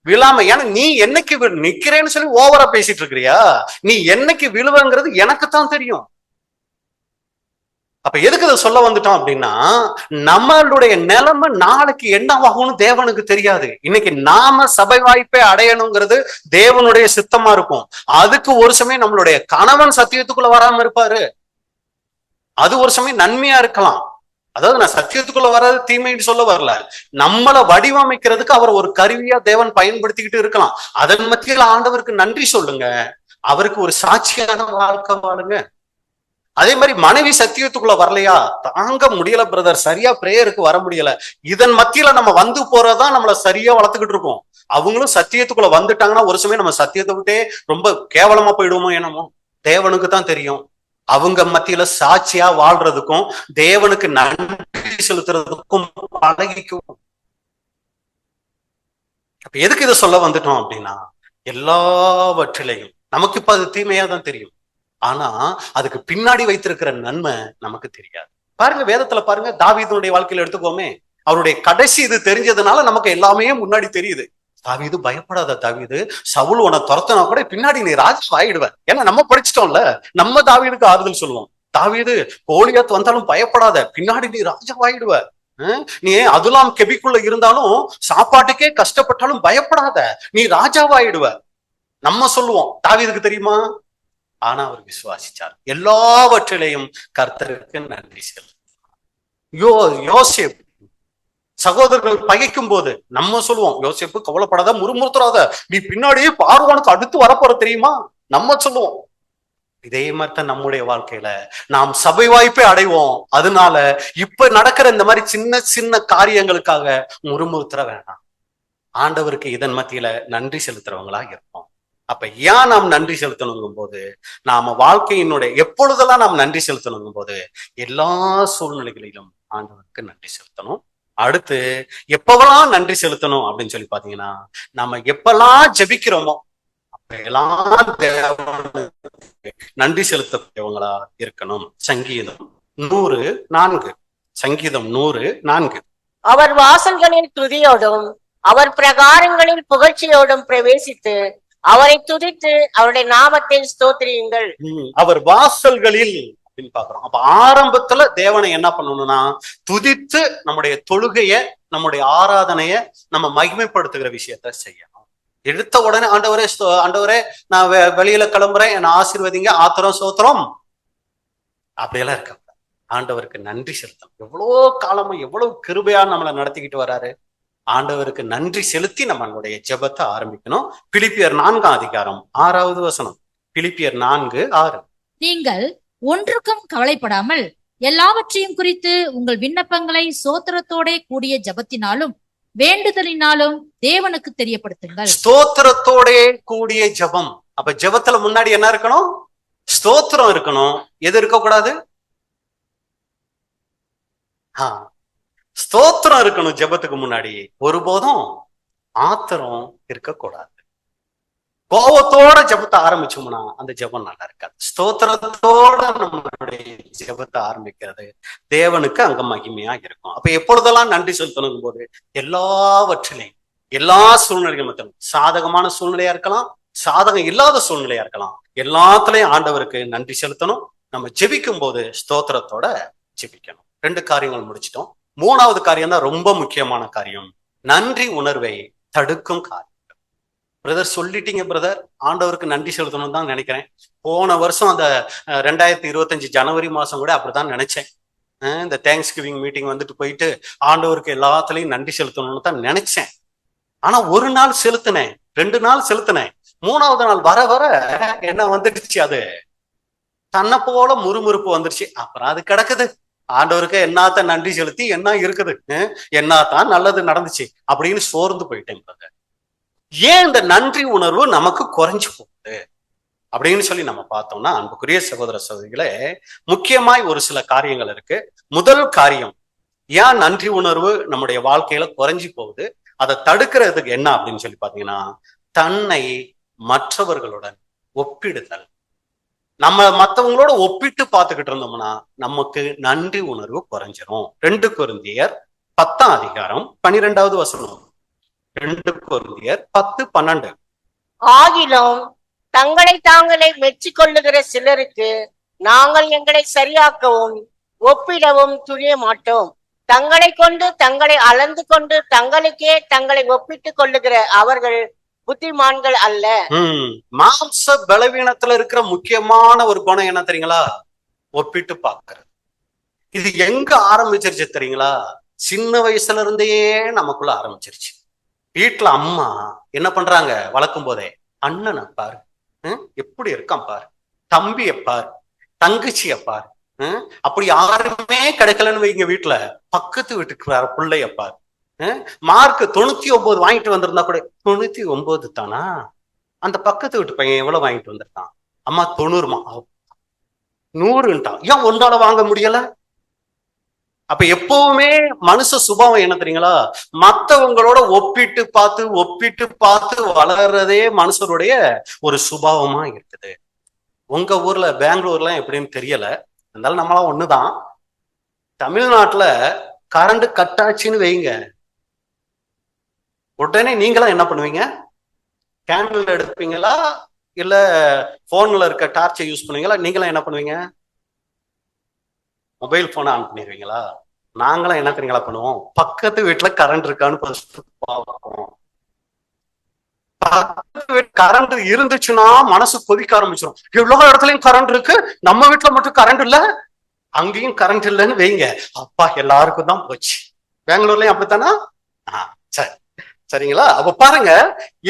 விழாம. ஏன்னா நீ என்னைக்கு நிக்கிறேன்னு சொல்லி ஓவரா பேசிட்டு இருக்கிறியா? நீ என்னைக்கு விழுவங்கிறது எனக்கு தான் தெரியும். அப்ப எதுக்கு இதை சொல்ல வந்துட்டோம் அப்படின்னா, நம்மளுடைய நிலைமை நாளைக்கு என்னவாகும்னு தேவனுக்கு தெரியாது. இன்னைக்கு நாம சபை வாய்ப்பை அடையணுங்கிறது தேவனுடைய சித்தமா இருக்கும். அதுக்கு ஒரு சமயம் நம்மளுடைய கணவன் சத்தியத்துக்குள்ள வராம இருப்பாரு, அது ஒரு சமயம் நன்மையா இருக்கலாம். அதாவது நான் சத்தியத்துக்குள்ள வராது தீமைன்னு சொல்ல வரல, நம்மளை வடிவமைக்கிறதுக்கு அவர் ஒரு கருவியா தேவன் பயன்படுத்திக்கிட்டு இருக்கலாம். அதன் மத்தியில் ஆண்டவருக்கு நன்றி சொல்லுங்க, அவருக்கு ஒரு சாட்சியான வாழ்க்கை வாழுங்க. அதே மாதிரி மனைவி சத்தியத்துக்குள்ள வரலையா, தாங்க முடியல பிரதர், சரியா பிரேயருக்கு வர முடியல, இதன் மத்தியில நம்ம வந்து போறதான் நம்மள சரியா வளர்த்துக்கிட்டு இருக்கோம். அவங்களும் சத்தியத்துக்குள்ள வந்துட்டாங்கன்னா ஒரு சமயம் நம்ம சத்தியத்தை விட்டே ரொம்ப கேவலமா போயிடுவோமோ என்னமோ, தேவனுக்கு தான் தெரியும். அவங்க மத்தியில சாட்சியா வாழ்றதுக்கும் தேவனுக்கு நன்றி செலுத்துறதுக்கும் பழகிக்கும். அப்ப எதுக்கு இதை சொல்ல வந்துட்டோம் அப்படின்னா, எல்லாவற்றிலையும் நமக்கு இப்ப அது தீமையா தான் தெரியும், ஆனா அதுக்கு பின்னாடி வைத்திருக்கிற நன்மை நமக்கு தெரியாது. பாருங்க, வேதத்துல பாருங்க, தாவீதுடைய வாழ்க்கையில எடுத்துக்கோமே, அவருடைய கடைசி இது தெரிஞ்சதுனால நமக்கு எல்லாமே முன்னாடி தெரியுது. தாவீது பயப்படாத, தாவீது சவுல் உன்னை துரத்தினா கூட பின்னாடி நீ ராஜா ஆயிடுவ. ஏன்னா நம்ம படிச்சிட்டோம்ல, நம்ம தாவீதுக்கு ஆறுதல் சொல்லுவோம். தாவீது கோலியாத் வந்தாலும் பயப்படாத, பின்னாடி நீ ராஜா ஆயிடுவ. நீ அதுலாம் கெபிக்குள்ள இருந்தாலும் சாப்பாட்டுக்கே கஷ்டப்பட்டாலும் பயப்படாத, நீ ராஜாவாயிடுவ நம்ம சொல்லுவோம். தாவீதுக்கு தெரியுமா? ஆனா அவர் விசுவாசிச்சார். எல்லாவற்றிலையும் கர்த்தருக்கு நன்றி செலுத்தினார். யோசேப்பு சகோதரர்கள் பகைக்கும் போது நம்ம சொல்லுவோம், யோசேப்பு கவலைப்படாத, முறுமுறுத்துறாத, நீ பின்னாடியே பார்வோனுக்கு அடுத்து வரப்போற தெரியுமா, நம்ம சொல்லுவோம். இதே மாதிரிதான் நம்முடைய வாழ்க்கையில நாம் சபை வாய்ப்பை அடைவோம். அதனால இப்ப நடக்கிற இந்த மாதிரி சின்ன சின்ன காரியங்களுக்காக முறுமுறுத்துற வேண்டாம். ஆண்டவருக்கு இதன் மத்தியில நன்றி செலுத்துறவங்களா இருப்போம். அப்ப ஏன் நாம் நன்றி செலுத்தணுங்கும் போது, நாம வாழ்க்கையினுடைய எப்பொழுதெல்லாம் நாம் நன்றி செலுத்தணுங்கும் போது எல்லா சூழ்நிலைகளிலும் ஆண்டவருக்கு நன்றி செலுத்தணும். அடுத்து எப்பவெல்லாம் நன்றி செலுத்தணும் அப்படின்னு சொல்லி பாத்தீங்கன்னா, நம்ம எப்பெல்லாம் ஜெபிக்கிறோமோ அப்பெல்லாம் நன்றி செலுத்தக்கூடியவங்களா இருக்கணும். சங்கீதம் 104, சங்கீதம் 104. அவர் வாசல்களில் துதியோடும் அவர் பிரகாரங்களில் புகழ்ச்சியோடும் பிரவேசித்து அவரை துதித்து அவருடைய நாமத்தை ஸ்தோத்திரியுங்கள். அவர் வாசல்களில் அப்படின்னு பாக்குறோம். அப்ப ஆரம்பத்துல தேவனை என்ன பண்ணணும்னா, துதித்து நம்முடைய தொழுகைய, நம்முடைய ஆராதனைய நம்ம மகிமைப்படுத்துகிற விஷயத்த செய்யணும். எடுத்த உடனே ஆண்டவரே ஆண்டவரே நான் வெளியில கிளம்புறேன், என்னை ஆசீர்வதிங்க, ஆத்திரம் சோத்திரம் அப்படியெல்லாம் இருக்க. ஆண்டவருக்கு நன்றி செலுத்தணும். எவ்வளவு காலமும் எவ்வளவு கிருபையா நம்மளை நடத்திக்கிட்டு வராரு. ஆண்டவருக்கு நன்றி செலுத்தி நம்மளுடைய ஜெபத்தை ஆரம்பிக்கணும். பிலிப்பியர் 4:6. பிலிப்பியர் 4:6. நீங்கள் ஒன்றுக்கும் கவலைப்படாமல் எல்லாவற்றையும் குறித்து உங்கள் விண்ணப்பங்களை சோத்திரத்தோட கூடிய ஜெபத்தினாலும் வேண்டுதலினாலும் தேவனுக்கு தெரியப்படுத்துங்கள். ஸ்தோத்திரத்தோட கூடிய ஜெபம். அப்ப ஜெபத்துல முன்னாடி என்ன இருக்கணும்? ஸ்தோத்திரம் இருக்கணும். எது இருக்கக்கூடாது? ஸ்தோத்திரம் இருக்கணும். ஜெபத்துக்கு முன்னாடி ஒருபோதும் ஆத்திரம் இருக்கக்கூடாது. கோபத்தோட ஜெபத்தை ஆரம்பிச்சோம்னா அந்த ஜெபம் நல்லா இருக்காது. ஸ்தோத்திரத்தோட நம்மளுடைய ஜெபத்தை ஆரம்பிக்கிறது தேவனுக்கு அங்க மகிமையா இருக்கும். அப்ப எப்பொழுதெல்லாம் நன்றி செலுத்தணும் போது, எல்லாவற்றிலையும் எல்லா சூழ்நிலைகளும் மத்தியும், சாதகமான சூழ்நிலையா இருக்கலாம், சாதகம் இல்லாத சூழ்நிலையா இருக்கலாம், எல்லாத்துலயும் ஆண்டவருக்கு நன்றி செலுத்தணும். நம்ம ஜெபிக்கும் போது ஸ்தோத்திரத்தோட ஜெபிக்கணும். 2 காரியங்கள் முடிச்சிட்டோம். 3வது காரியம் தான் ரொம்ப முக்கியமான காரியம். நன்றி உணர்வை தடுக்கும் காரியம். பிரதர் சொல்லிட்டீங்க பிரதர், ஆண்டவருக்கு நன்றி செலுத்தணும்னு தான் நினைக்கிறேன். போன வருஷம் அந்த 2025 ஜனவரி மாசம் கூட அப்படிதான் நினைச்சேன். இந்த தேங்க்ஸ் கிவிங் மீட்டிங் வந்துட்டு போயிட்டு ஆண்டவருக்கு எல்லாத்துலயும் நன்றி செலுத்தணும்னு தான் நினைச்சேன். ஆனா ஒரு நாள் செலுத்தினேன், 2 நாள் செலுத்தினேன், 3வது நாள் வர வர என்ன வந்துடுச்சு, அது தன்னை போல முறுமுறுப்பு வந்துருச்சு. அப்புறம் அது கிடக்குது, ஆண்டவருக்கு என்னத்த நன்றி செலுத்தி என்ன இருக்குது, என்னத்தான் நல்லது நடந்துச்சு அப்படின்னு சோர்ந்து போயிட்டேன் brother. ஏன் இந்த நன்றி உணர்வு நமக்கு குறைஞ்சு போகுது அப்படின்னு சொல்லி நம்ம பார்த்தோம்னா, அன்புக்குரிய சகோதர சகோதரிகளே, முக்கியமாய் ஒரு சில காரியங்கள் இருக்கு. முதல் காரியம், ஏன் நன்றி உணர்வு நம்முடைய வாழ்க்கையில குறைஞ்சு போகுது, அதை தடுக்கிறதுக்கு என்ன அப்படின்னு சொல்லி பாத்தீங்கன்னா, தன்னை மற்றவர்களுடன் ஒப்பிடுதல். நம்ம மற்றவங்களோட ஒப்பிட்டு பார்த்துக்கிட்டு இருந்தோம்னா நமக்கு நன்றி உணர்வு குறைஞ்சிரும். 2 கொரிந்தியர் 10:12 வசனம். 2 கொரிந்தியர் 10:12. ஆகிலும் தங்களை தாங்களே மெச்சிக்கொள்ளுகிற சிலருக்கு நாங்கள் எங்களை சரியாக்கவும் ஒப்பிடவும் துணிய மாட்டோம். தங்களை கொண்டு தங்களை அளந்து கொண்டு தங்களுக்கே தங்களை ஒப்பிட்டுக் கொள்ளுகிற அவர்கள் புத்திமான்கள் அல்ல. மாம்ச பலவீனத்துல இருக்கிற முக்கியமான ஒரு குணம் என்ன தெரியுங்களா? ஒப்பிட்டு பார்க்கிறது. இது எங்க ஆரம்பிச்சிருச்சு தெரியுங்களா? சின்ன வயசுல இருந்தே நமக்குள்ள ஆரம்பிச்சிருச்சு. வீட்டுல அம்மா என்ன பண்றாங்க? வளர்க்கும் போதே அண்ணனை பாரு, எப்படி இருக்கான் பாரு, தம்பிய பாரு, தங்கச்சிய பாரு, அப்படி யாருமே கிடைக்கலன்னு வைங்க வீட்டுல, பக்கத்து வீட்டுக்கு பிள்ளைய பாரு, மார்க் 99 வாங்கிட்டு வந்திருந்தா கூட 99 தானா, அந்த பக்கத்து வீட்டு பையன் எவ்வளவு வாங்கிட்டு வந்திருக்கான், அம்மா 90மா, 100ன்ட்டான், ஏன் ஒன்றால வாங்க முடியல? அப்ப எப்பவுமே மனுஷ சுபாவம் என்ன தெரியுங்களா? மத்தவங்களோட ஒப்பிட்டு பார்த்து வளர்றதே மனுஷருடைய ஒரு சுபாவமா இருக்குது. உங்க ஊர்ல பெங்களூர்ல எப்படின்னு தெரியல, இருந்தாலும் நம்மளாம் ஒண்ணுதான். தமிழ்நாட்டுல கரண்ட் கட் ஆச்சுன்னு வைங்க, உடனே நீங்களாம் என்ன பண்ணுவீங்க? கேண்டில் எடுப்பீங்களா இல்ல போன்ல இருக்க டார்ச்சை யூஸ் பண்ணுவீங்களா? நீங்களாம் என்ன பண்ணுவீங்க? மொபைல் போனை ஆன் பண்ணிடுவீங்களா? நாங்களாம் என்ன தெரியுங்களா பண்ணுவோம்? பக்கத்து வீட்டுல கரண்ட் இருக்கான்னு பார்ப்போம். கரண்ட் இருந்துச்சுன்னா மனசு கொதிக்க ஆரம்பிச்சிடும். எவ்வளவு இடத்துலயும் கரண்ட் இருக்கு, நம்ம வீட்டுல மட்டும் கரண்ட் இல்ல, அங்கேயும் கரண்ட் இல்லைன்னு வைங்க, அப்பா எல்லாருக்கும் தான் போச்சு. பெங்களூர்லயும் அப்படித்தானா? சரி, சரிங்களா? அப்ப பாருங்க,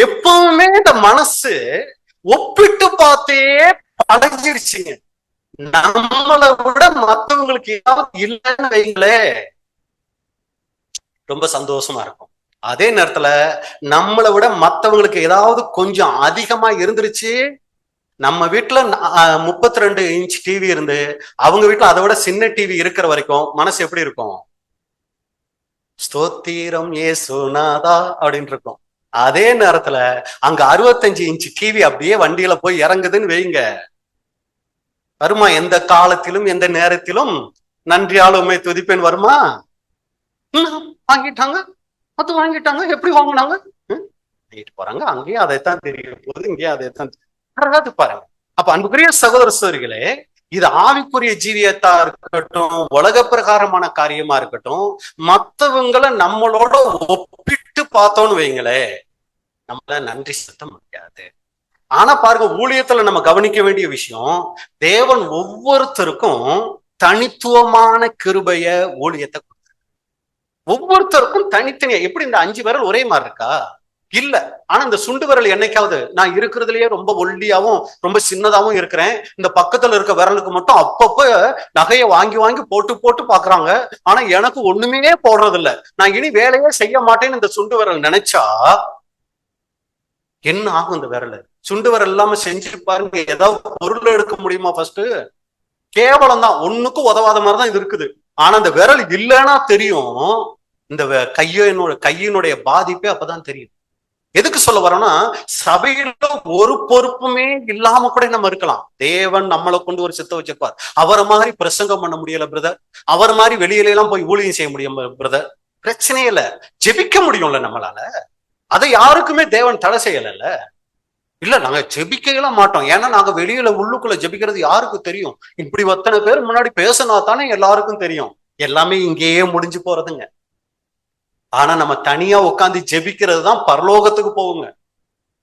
எப்பவுமே இந்த மனசு ஒப்பிட்டு பார்த்தே பழகிடுச்சுங்க. நம்மளை விட மத்தவங்களுக்கு ஏதாவது இல்லைன்னு வைங்களே, ரொம்ப சந்தோஷமா இருக்கும். அதே நேரத்துல நம்மளை விட மத்தவங்களுக்கு ஏதாவது கொஞ்சம் அதிகமா இருந்துருச்சு, நம்ம வீட்டுல 32 இன்ச் டிவி இருந்து அவங்க வீட்டுல அதை விட சின்ன டிவி இருக்கிற வரைக்கும் மனசு எப்படி இருக்கும்? ஸ்தோத்திரம் இயேசுநாதா அப்படின்னு இருக்கும். அதே நேரத்துல அங்க 65 இன்ச் டிவி அப்படியே வண்டியில போய் இறங்குதுன்னு வைங்க, வருமா? எந்த காலத்திலும் எந்த நேரத்திலும் நன்றியால் உம்மை துதிப்பேன் வருமா? வாங்கிட்டாங்க, அது வாங்கிட்டாங்க, எப்படி வாங்கினாங்க? போறாங்க, அங்கேயும் அதைத்தான் தெரிய போகுது, இங்கேயும் அதைத்தான் பாருங்க. அப்ப அன்புக்குரிய சகோதர சகோதரிகளே, இது ஆவிக்குரிய ஜீவியத்தா இருக்கட்டும், உலக பிரகாரமான காரியமா இருக்கட்டும், மத்தவங்களை நம்மளோட ஒப்பிட்டு பார்த்தோம்னு வைங்களே, நம்மள நன்றி செலுத்த முடியாது. ஆனா பாருங்க, ஊழியத்துல நம்ம கவனிக்க வேண்டிய விஷயம், தேவன் ஒவ்வொருத்தருக்கும் தனித்துவமான கிருபைய ஊழியத்தை கொடுத்தார். ஒவ்வொருத்தருக்கும் தனித்தனியா. எப்படி இந்த 5 விரல் ஒரே மாதிரி இருக்கா? இல்ல. ஆனா இந்த சுண்டு விரல் என்னைக்காவது, நான் இருக்கிறதுலயே ரொம்ப ஒல்லியாவும் ரொம்ப சின்னதாவும் இருக்கிறேன், இந்த பக்கத்துல இருக்க விரலுக்கு மட்டும் அப்பப்ப நகையை வாங்கி வாங்கி போட்டு பாக்குறாங்க, ஆனா எனக்கு ஒண்ணுமே போடுறது இல்ல, நான் இனி வேலையே செய்ய மாட்டேன்னு இந்த சுண்டு விரல் நினைச்சா என்ன ஆகும்? இந்த விரல் சுண்டு விரல் இல்லாம செஞ்சு பாருங்க, ஏதாவது பொருள் எடுக்க முடியுமா? ஃபர்ஸ்ட் கேவலம் தான், ஒண்ணுக்கும் உதவாத மாதிரிதான் இது இருக்குது. ஆனா இந்த விரல் இல்லைன்னா தெரியும், இந்த கையினுடைய பாதிப்பே அப்பதான் தெரியும். எதுக்கு சொல்ல வரோம்னா, சபையில ஒரு பொறுப்புமே இல்லாம கூட நம்ம இருக்கலாம். தேவன் நம்மளை கொண்டு ஒரு சித்த வச்சிருப்பார். அவரை மாதிரி பிரசங்கம் பண்ண முடியல பிரதர், அவர் மாதிரி வெளியில எல்லாம் போய் ஊழியம் செய்ய முடியும் பிரதர், பிரச்சனையே இல்ல, ஜெபிக்க முடியும்ல நம்மளால. அதை யாருக்குமே தேவன் தடை செய்யல. இல்ல, நாங்க ஜெபிக்கலாம் மாட்டோம், ஏன்னா நாங்க வெளியில உள்ளுக்குள்ள ஜெபிக்கிறது யாருக்கு தெரியும்? இப்படி ஒத்தனை பேர் முன்னாடி பேசினா தானே எல்லாருக்கும் தெரியும். எல்லாமே இங்கேயே முடிஞ்சு போறதுங்க. ஆனா நம்ம தனியா உட்காந்து ஜெபிக்கிறது தான் பரலோகத்துக்கு போகுங்க.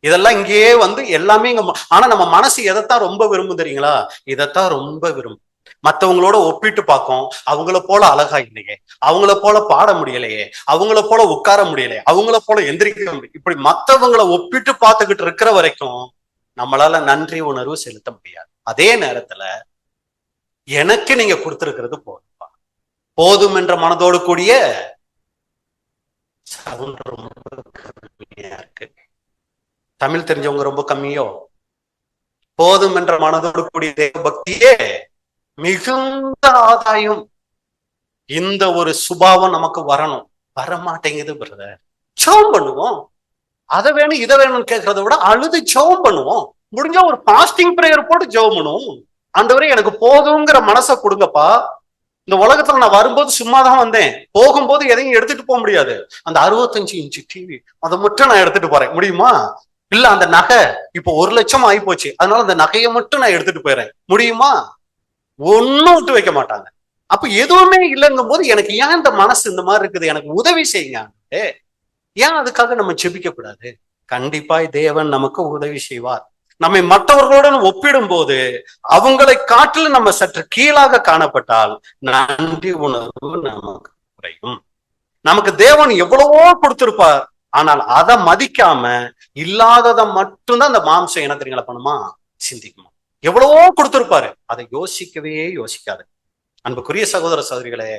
இதெல்லாம் இங்கேயே எல்லாமே இங்க. ஆனா நம்ம மனசு எதைத்தான் ரொம்ப விரும்பும் தெரியுங்களா? இதைத்தான் ரொம்ப விரும்பும். மற்றவங்களோட ஒப்பிட்டு பார்க்கும், அவங்கள போல அழகா இல்லையே, அவங்கள போல பாட முடியலையே, அவங்கள போல உட்கார முடியலையே, அவங்கள போல எந்திரிக்க முடியும், இப்படி மற்றவங்களை ஒப்பிட்டு பார்த்துக்கிட்டு இருக்கிற வரைக்கும் நம்மளால நன்றி உணர்வு செலுத்த முடியாது. அதே நேரத்துல எனக்கு நீங்க கொடுத்திருக்கிறது போதும்பா, போதும் என்ற மனதோடு கூடிய sound ரொம்ப கம்மியா இருக்கு. தமிழ் தெரிஞ்சவங்க ரொம்ப கம்மியோ? போதும் என்ற மனதோடு கூடிய தேவ பக்தியே மிகுந்த ஆதாயம். இந்த ஒரு சுபாவம் நமக்கு வரணும். வரமாட்டேங்குது பிரதர். ஜெபம் பண்ணுவோம். அதை வேணும் இதை வேணும்னு கேட்கறத விட அழுது ஜெபம் பண்ணுவோம். முடிஞ்சா ஒரு பாஸ்டிங் பிரேயர் போட்டு ஜெபம் பண்ணுவோம். ஆண்டவரே எனக்கு போதுங்கிற மனசை கொடுங்கப்பா. இந்த உலகத்துல நான் வரும்போது சும்மாதான் வந்தேன். போகும்போது எதையும் எடுத்துட்டு போக முடியாது. அந்த 65 இன்ச்சு டிவி அதை மட்டும் நான் எடுத்துட்டு போறேன். முடியுமா? இல்ல அந்த நகை இப்போ 1 லட்சம் ஆகி போச்சு, அதனால அந்த நகையை மட்டும் நான் எடுத்துட்டு போயிடுறேன். முடியுமா? ஒன்னும் விட்டு வைக்க மாட்டாங்க. அப்ப எதுவுமே இல்லைங்கும் போது எனக்கு ஏன் இந்த மனசு இந்த மாதிரி இருக்குது, எனக்கு உதவி செய்யுங்க. ஏன் அதுக்காக நம்ம ஜெபிக்க கூடாது? கண்டிப்பாய் தேவன் நமக்கு உதவி செய்வார். நம்மை மற்றவர்களுடன் ஒப்பிடும் போது அவங்களை காட்டிலும் நம்ம சற்று கீழாக காணப்பட்டால் நன்றி உணர்வு நமக்கு குறையும். நமக்கு தேவன் எவ்வளவோ கொடுத்திருப்பார், ஆனால் அதை மதிக்காம இல்லாததை மட்டும்தான் அந்த மாம்சம் என்ன தெரியுங்களா பண்ணுமா? சிந்திக்குமா. எவ்வளவோ கொடுத்திருப்பாரு, அதை யோசிக்கவே யோசிக்காது. அன்புக்குரிய சகோதர சகோதரிகளே,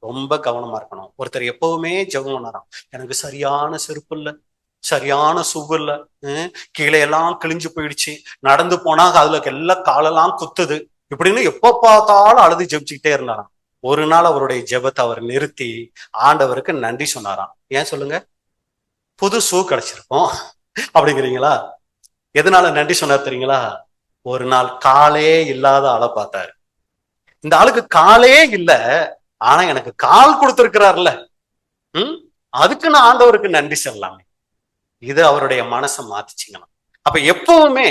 ரொம்ப கவனமா இருக்கணும். ஒருத்தர் எப்பவுமே ஜெபம் பண்ணாராம், எனக்கு சரியான செருப்பு இல்லை, சரியான சுவு இல்லை, கீழே எல்லாம் கிழிஞ்சு போயிடுச்சு, நடந்து போனா அதுல எல்லாம் காலெல்லாம் குத்துது, இப்படின்னு எப்ப பார்த்தாலும் அழுது ஜெபிச்சுக்கிட்டே இருந்தாராம். ஒரு நாள் அவருடைய ஜெபத்தை அவர் நிறுத்தி ஆண்டவருக்கு நன்றி சொன்னாராம். ஏன் சொல்லுங்க? புது ஷூ கிடைச்சிருக்கும் அப்படிங்கிறீங்களா? எதனால நன்றி சொன்னார் தெரியுங்களா? ஒரு நாள் காலே இல்லாத ஆளை பார்த்தாரு. இந்த ஆளுக்கு காலே இல்லை, ஆனா எனக்கு கால் கொடுத்திருக்கிறார்ல, அதுக்கு நான் ஆண்டவருக்கு நன்றி சொல்லலாமே. இது அவருடைய மனசை மாத்திச்சுங்களா. அப்ப எப்பவுமே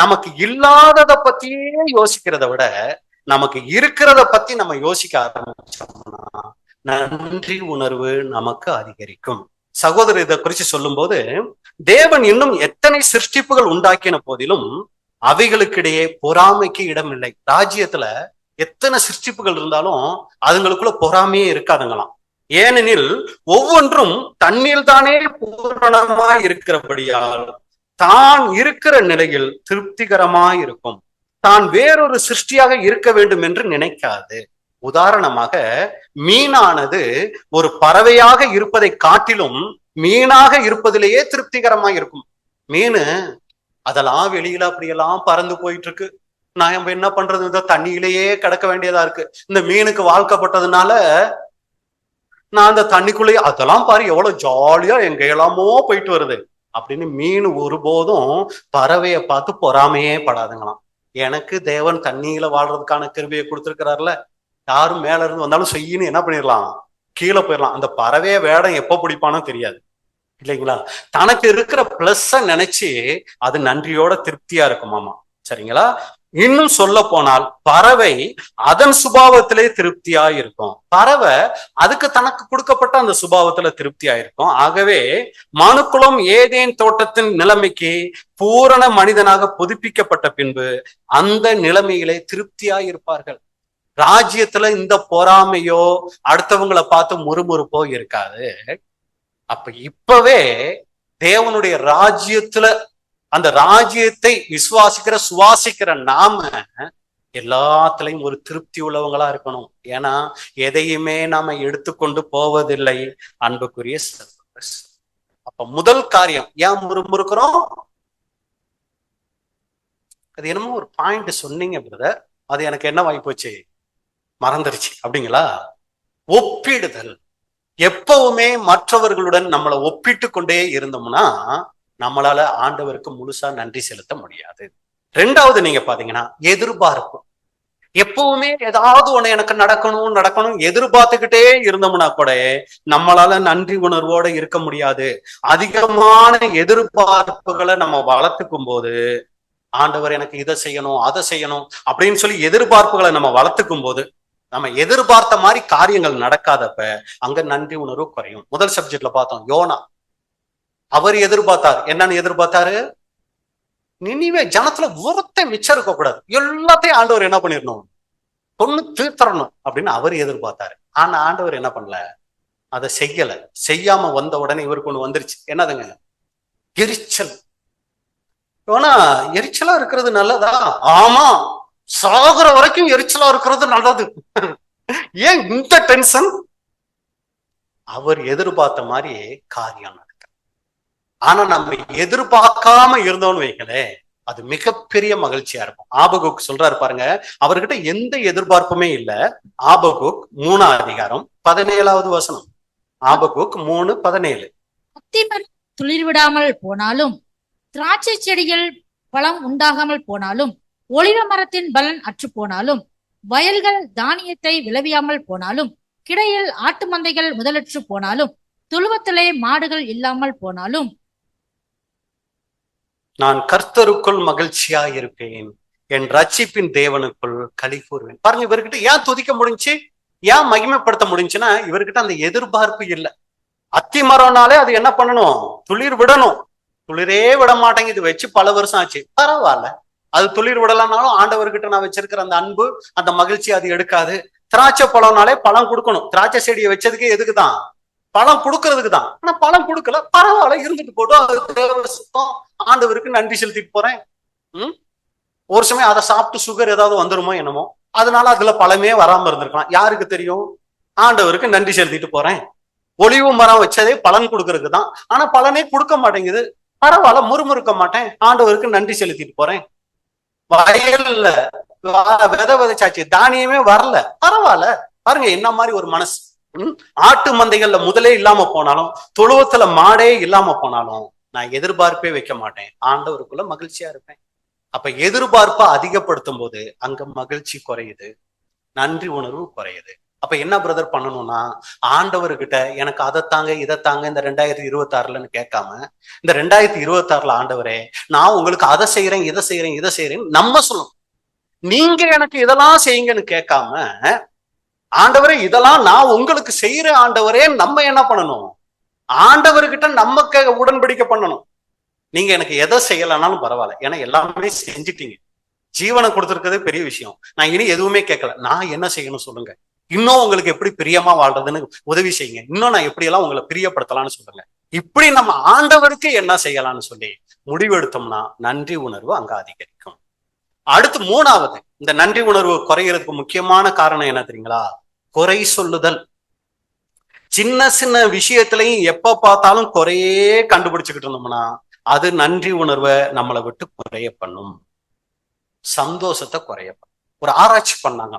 நமக்கு இல்லாதத பத்தியே யோசிக்கிறத விட நமக்கு இருக்கிறத பத்தி நம்ம யோசிக்க ஆரம்பிச்சோம்னா நன்றி உணர்வு நமக்கு அதிகரிக்கும். சகோதரர் இதை குறிச்சு சொல்லும் போது, தேவன் இன்னும் எத்தனை சிருஷ்டிப்புகள் உண்டாக்கின போதிலும் அவைகளுக்கிடையே பொறாமைக்கு இடமில்லை. ராஜ்யத்துல எத்தனை சிருஷ்டிப்புகள் இருந்தாலும் அதுங்களுக்குள்ள பொறாமையே இருக்காதுங்களாம். ஏனெனில் ஒவ்வொன்றும் தன்னில் தானே பூரணமாய் இருக்கிறபடியால் தான் இருக்கிற நிலையில் திருப்திகரமாய் இருக்கும். தான் வேறொரு சிருஷ்டியாக இருக்க வேண்டும் என்று நினைக்காது. உதாரணமாக, மீனானது ஒரு பறவையாக இருப்பதை காட்டிலும் மீனாக இருப்பதிலேயே திருப்திகரமாய் இருக்கும். மீன் அதெல்லாம் வெளியில அப்படியெல்லாம் பறந்து போயிட்டு இருக்கு. நான் என்ன பண்றது? இந்த தண்ணியிலேயே கிடக்க வேண்டியதா இருக்கு. இந்த மீனுக்கு வாழ்க்கப்பட்டதுனால நான் அந்த தண்ணிக்குள்ளேயே, அதெல்லாம் பாரு எவ்வளவு ஜாலியா எங்க எல்லாமோ போயிட்டு வருது அப்படின்னு மீன் ஒருபோதும் பறவையை பார்த்து பொறாமையே படாதுங்களாம். எனக்கு தேவன் தண்ணியில வாழ்றதுக்கான கிருபையை கொடுத்துருக்கிறாருல, யாரும் மேல இருந்து வந்தாலும் செய்யின்னு என்ன பண்ணிடலாம், கீழே போயிடலாம். அந்த பறவைய வேடம் எப்ப பிடிப்பானோ தெரியாது இல்லைங்களா? தனக்கு இருக்கிற பிளஸ்ஸ நினைச்சு அது நன்றியோட திருப்தியா இருக்குமாமா. சரிங்களா? இன்னும் சொல்ல போனால் பறவை அதன் சுபாவத்திலே திருப்தியா இருக்கும். பறவை அதுக்கு தனக்கு கொடுக்கப்பட்ட அந்த சுபாவத்துல திருப்தியா இருக்கும். ஆகவே மனுக்குலம் ஏதேன் தோட்டத்தின் நிலைமைக்கு பூரண மனிதனாக புதுப்பிக்கப்பட்ட பின்பு அந்த நிலைமையிலே திருப்தியா இருப்பார்கள். ராஜ்யத்துல இந்த பொறாமையோ அடுத்தவங்களை பார்த்து முறுமுறுப்போ இருக்காது. அப்ப இப்பவே தேவனுடைய ராஜ்யத்துல அந்த ராஜ்யத்தை சுவாசிக்கிற நாம எல்லாத்துலயும் ஒரு திருப்தி உள்ளவங்களா இருக்கணும். ஏன்னா எதையுமே நாம எடுத்துக்கொண்டு போவதில்லை. அன்புக்குரிய அப்ப முதல் காரியம், ஏன் முறுமுறுக்கிறோம்? அது என்னமோ ஒரு பாயிண்ட் சொன்னீங்க பிரதர், அது எனக்கு என்ன வாய்ப்போச்சு, மறந்துருச்சு அப்படிங்களா? ஒப்பிடுதல். எப்பவுமே மற்றவர்களுடன் நம்மளை ஒப்பிட்டு கொண்டே இருந்தோம்னா நம்மளால ஆண்டவருக்கு முழுசா நன்றி செலுத்த முடியாது. ரெண்டாவது நீங்க பாத்தீங்கன்னா எதிர்பார்ப்பு. எப்பவுமே ஏதாவது ஒண்ணு எனக்கு நடக்கணும் எதிர்பார்த்துக்கிட்டே இருந்தோம்னா கூட நம்மளால நன்றி உணர்வோட இருக்க முடியாது. அதிகமான எதிர்பார்ப்புகளை நம்ம வளர்த்துக்கும் போது, ஆண்டவர் எனக்கு இதை செய்யணும் அதை செய்யணும் அப்படின்னு சொல்லி எதிர்பார்ப்புகளை நம்ம வளர்த்துக்கும் போது நம்ம எதிர்பார்த்த மாதிரி காரியங்கள் நடக்காதப்ப அங்க நன்றி உணர்வு குறையும். முதல் சப்ஜெக்ட்ல பார்த்தோம், யோனா. அவர் எதிர்பார்த்தார். என்னன்னு எதிர்பார்த்தாரு? நினிவே ஜனத்துல ஒருத்தன் மிச்சம் இருக்க கூடாது, எல்லாத்தையும் ஆண்டவர் என்ன பண்ணிடணும், கொன்னு தீர்த்தரணும் அப்படின்னு அவர் எதிர்பார்த்தாரு. ஆனா ஆண்டவர் என்ன பண்ணல, அதை செய்யல. செய்யாம வந்த உடனே இவருக்கு ஒண்ணு வந்துருச்சு. என்னதுங்க? எரிச்சல். ஆனா எரிச்சலா இருக்கிறது நல்லதா? ஆமா, சாகுற வரைக்கும் எரிச்சலா இருக்கிறது நல்லது. ஏன் இந்த டென்ஷன்? அவர் எதிர்பார்த்த மாதிரியே காரியம் நடக்க. ஆனா நம்ம எதிர்பார்க்காம இருந்தோம்னு வைங்களே, அது மிகப்பெரிய மகிழ்ச்சியா இருக்கும். ஆபகுக் சொல்றாரு பாருங்க, அவர்கிட்ட எந்த எதிர்பார்ப்புமே இல்ல. ஆபகுக் 3ஆம் அதிகாரம் 17வது வசனம். ஆபகுக் 3:17. அத்திமரம் துளிர் விடாமல் போனாலும், திராட்சை செடியில் பழம் உண்டாகாமல் போனாலும், ஒலிவ மரத்தின் பலன் அற்று போனாலும், வயல்கள் தானியத்தை விளைவியாமல் போனாலும், கிடையில் ஆட்டு மந்தைகள் முதலற்று போனாலும், துழுவத்திலே மாடுகள் இல்லாமல் போனாலும், நான் கர்த்தருக்குள் மகிழ்ச்சியா இருப்பேன், என் ரட்சிப்பின் தேவனுக்குள் களி கூறுவேன். பாருங்க, இவர்கிட்ட ஏன் துதிக்க முடிஞ்சு, ஏன் மகிமைப்படுத்த முடிஞ்சுன்னா, இவர்கிட்ட அந்த எதிர்பார்ப்பு இல்லை. அத்தி மரம்னாலே அது என்ன பண்ணணும்? துளிர் விடணும். துளிரே விட மாட்டேங்குது, வச்சு பல வருஷம் ஆச்சு. பரவாயில்ல, அது துளிர் விடலனாலும் ஆண்டவர்கிட்ட நான் வச்சிருக்கிற அந்த அன்பு, அந்த மகிழ்ச்சி அது எடுக்காது. திராட்சை பழம்னாலே பழம் கொடுக்கணும். திராட்சை செடியை வச்சதுக்கே எதுக்குதான்? பழம் கொடுக்கறதுக்கு தான். ஆனா பழம் கொடுக்கல, பரவாயில்ல, இருந்துட்டு போட்டோம், அது தேவ சுத்தம், ஆண்டவருக்கு நன்றி செலுத்திட்டு போறேன். ஒரு சமயம் அதை சாப்பிட்டு சுகர் ஏதாவது வந்துருமோ என்னமோ, அதனால அதுல பழமே வராம இருந்திருக்கலாம், யாருக்கு தெரியும்? ஆண்டவருக்கு நன்றி செலுத்திட்டு போறேன். ஒலிவு மரம் வச்சதே பலன் கொடுக்கறதுக்கு தான், ஆனா பலனே கொடுக்க மாட்டேங்குது. பரவாயில்ல, முறுமுறுக்க மாட்டேன், ஆண்டவருக்கு நன்றி செலுத்திட்டு போறேன். வயல்ல விதை விதைச்சாச்சு, தானியமே வரல, பரவாயில்ல. பாருங்க என்ன மாதிரி ஒரு மனசு. ஆட்டு மந்தைகள்ல முதலே இல்லாம போனாலும், தொழுவத்துல மாடே இல்லாம போனாலும், நான் எதிர்பார்ப்பே வைக்க மாட்டேன், ஆண்டவருக்குள்ள மகிழ்ச்சியா இருப்பேன். அப்ப எதிர்பார்ப்பை அதிகப்படுத்தும் போது அங்க மகிழ்ச்சி குறையுது, நன்றி உணர்வு குறையுது. அப்ப என்ன பிரதர் பண்ணணும்னா, ஆண்டவர்கிட்ட எனக்கு அதைத்தாங்க இதைத்தாங்க இந்த 2026ன்னு கேட்காம, இந்த 2026 ஆண்டவரே நான் உங்களுக்கு அதை செய்யறேன் இதை செய்யறேன் இதை செய்யறேன்னு நம்ம சொல்லணும். நீங்க எனக்கு இதெல்லாம் செய்யுங்கன்னு கேட்காம, ஆண்டவரே இதெல்லாம் நான் உங்களுக்கு செய்யற ஆண்டவரே நம்ம என்ன பண்ணணும்? ஆண்டவர்கிட்ட நம்ம உடன்படிக்கை பண்ணணும். நீங்க எனக்கு எதை செய்யலனாலும் பரவாயில்ல, ஏன்னா எல்லாமே செஞ்சுட்டீங்க, ஜீவனை கொடுத்துருக்கதே பெரிய விஷயம். நான் இனி எதுவுமே கேட்கல, நான் என்ன செய்யணும் சொல்லுங்க, இன்னும் உங்களுக்கு எப்படி பிரியமா வாழ்றதுன்னு உதவி செய்யுங்க, இன்னும் நான் எப்படி எல்லாம் உங்களை பிரியப்படுத்தலாம்னு சொல்லுங்க. இப்படி நம்ம ஆண்டவருக்கு என்ன செய்யலாம்னு சொல்லி முடிவெடுத்தோம்னா நன்றி உணர்வு அங்க அதிகரிக்கும். அடுத்து 3வது, இந்த நன்றி உணர்வு குறைகிறதுக்கு முக்கியமான காரணம் என்ன தெரியுங்களா? குறை சொல்லுதல். சின்ன சின்ன விஷயத்திலையும் எப்ப பார்த்தாலும் குறையே கண்டுபிடிச்சுக்கிட்டு இருந்தோம்னா அது நன்றி உணர்வை நம்மளை விட்டு குறைய பண்ணும், சந்தோஷத்தை குறைய பண்ணும். ஒரு ஆராய்ச்சி பண்ணாங்க,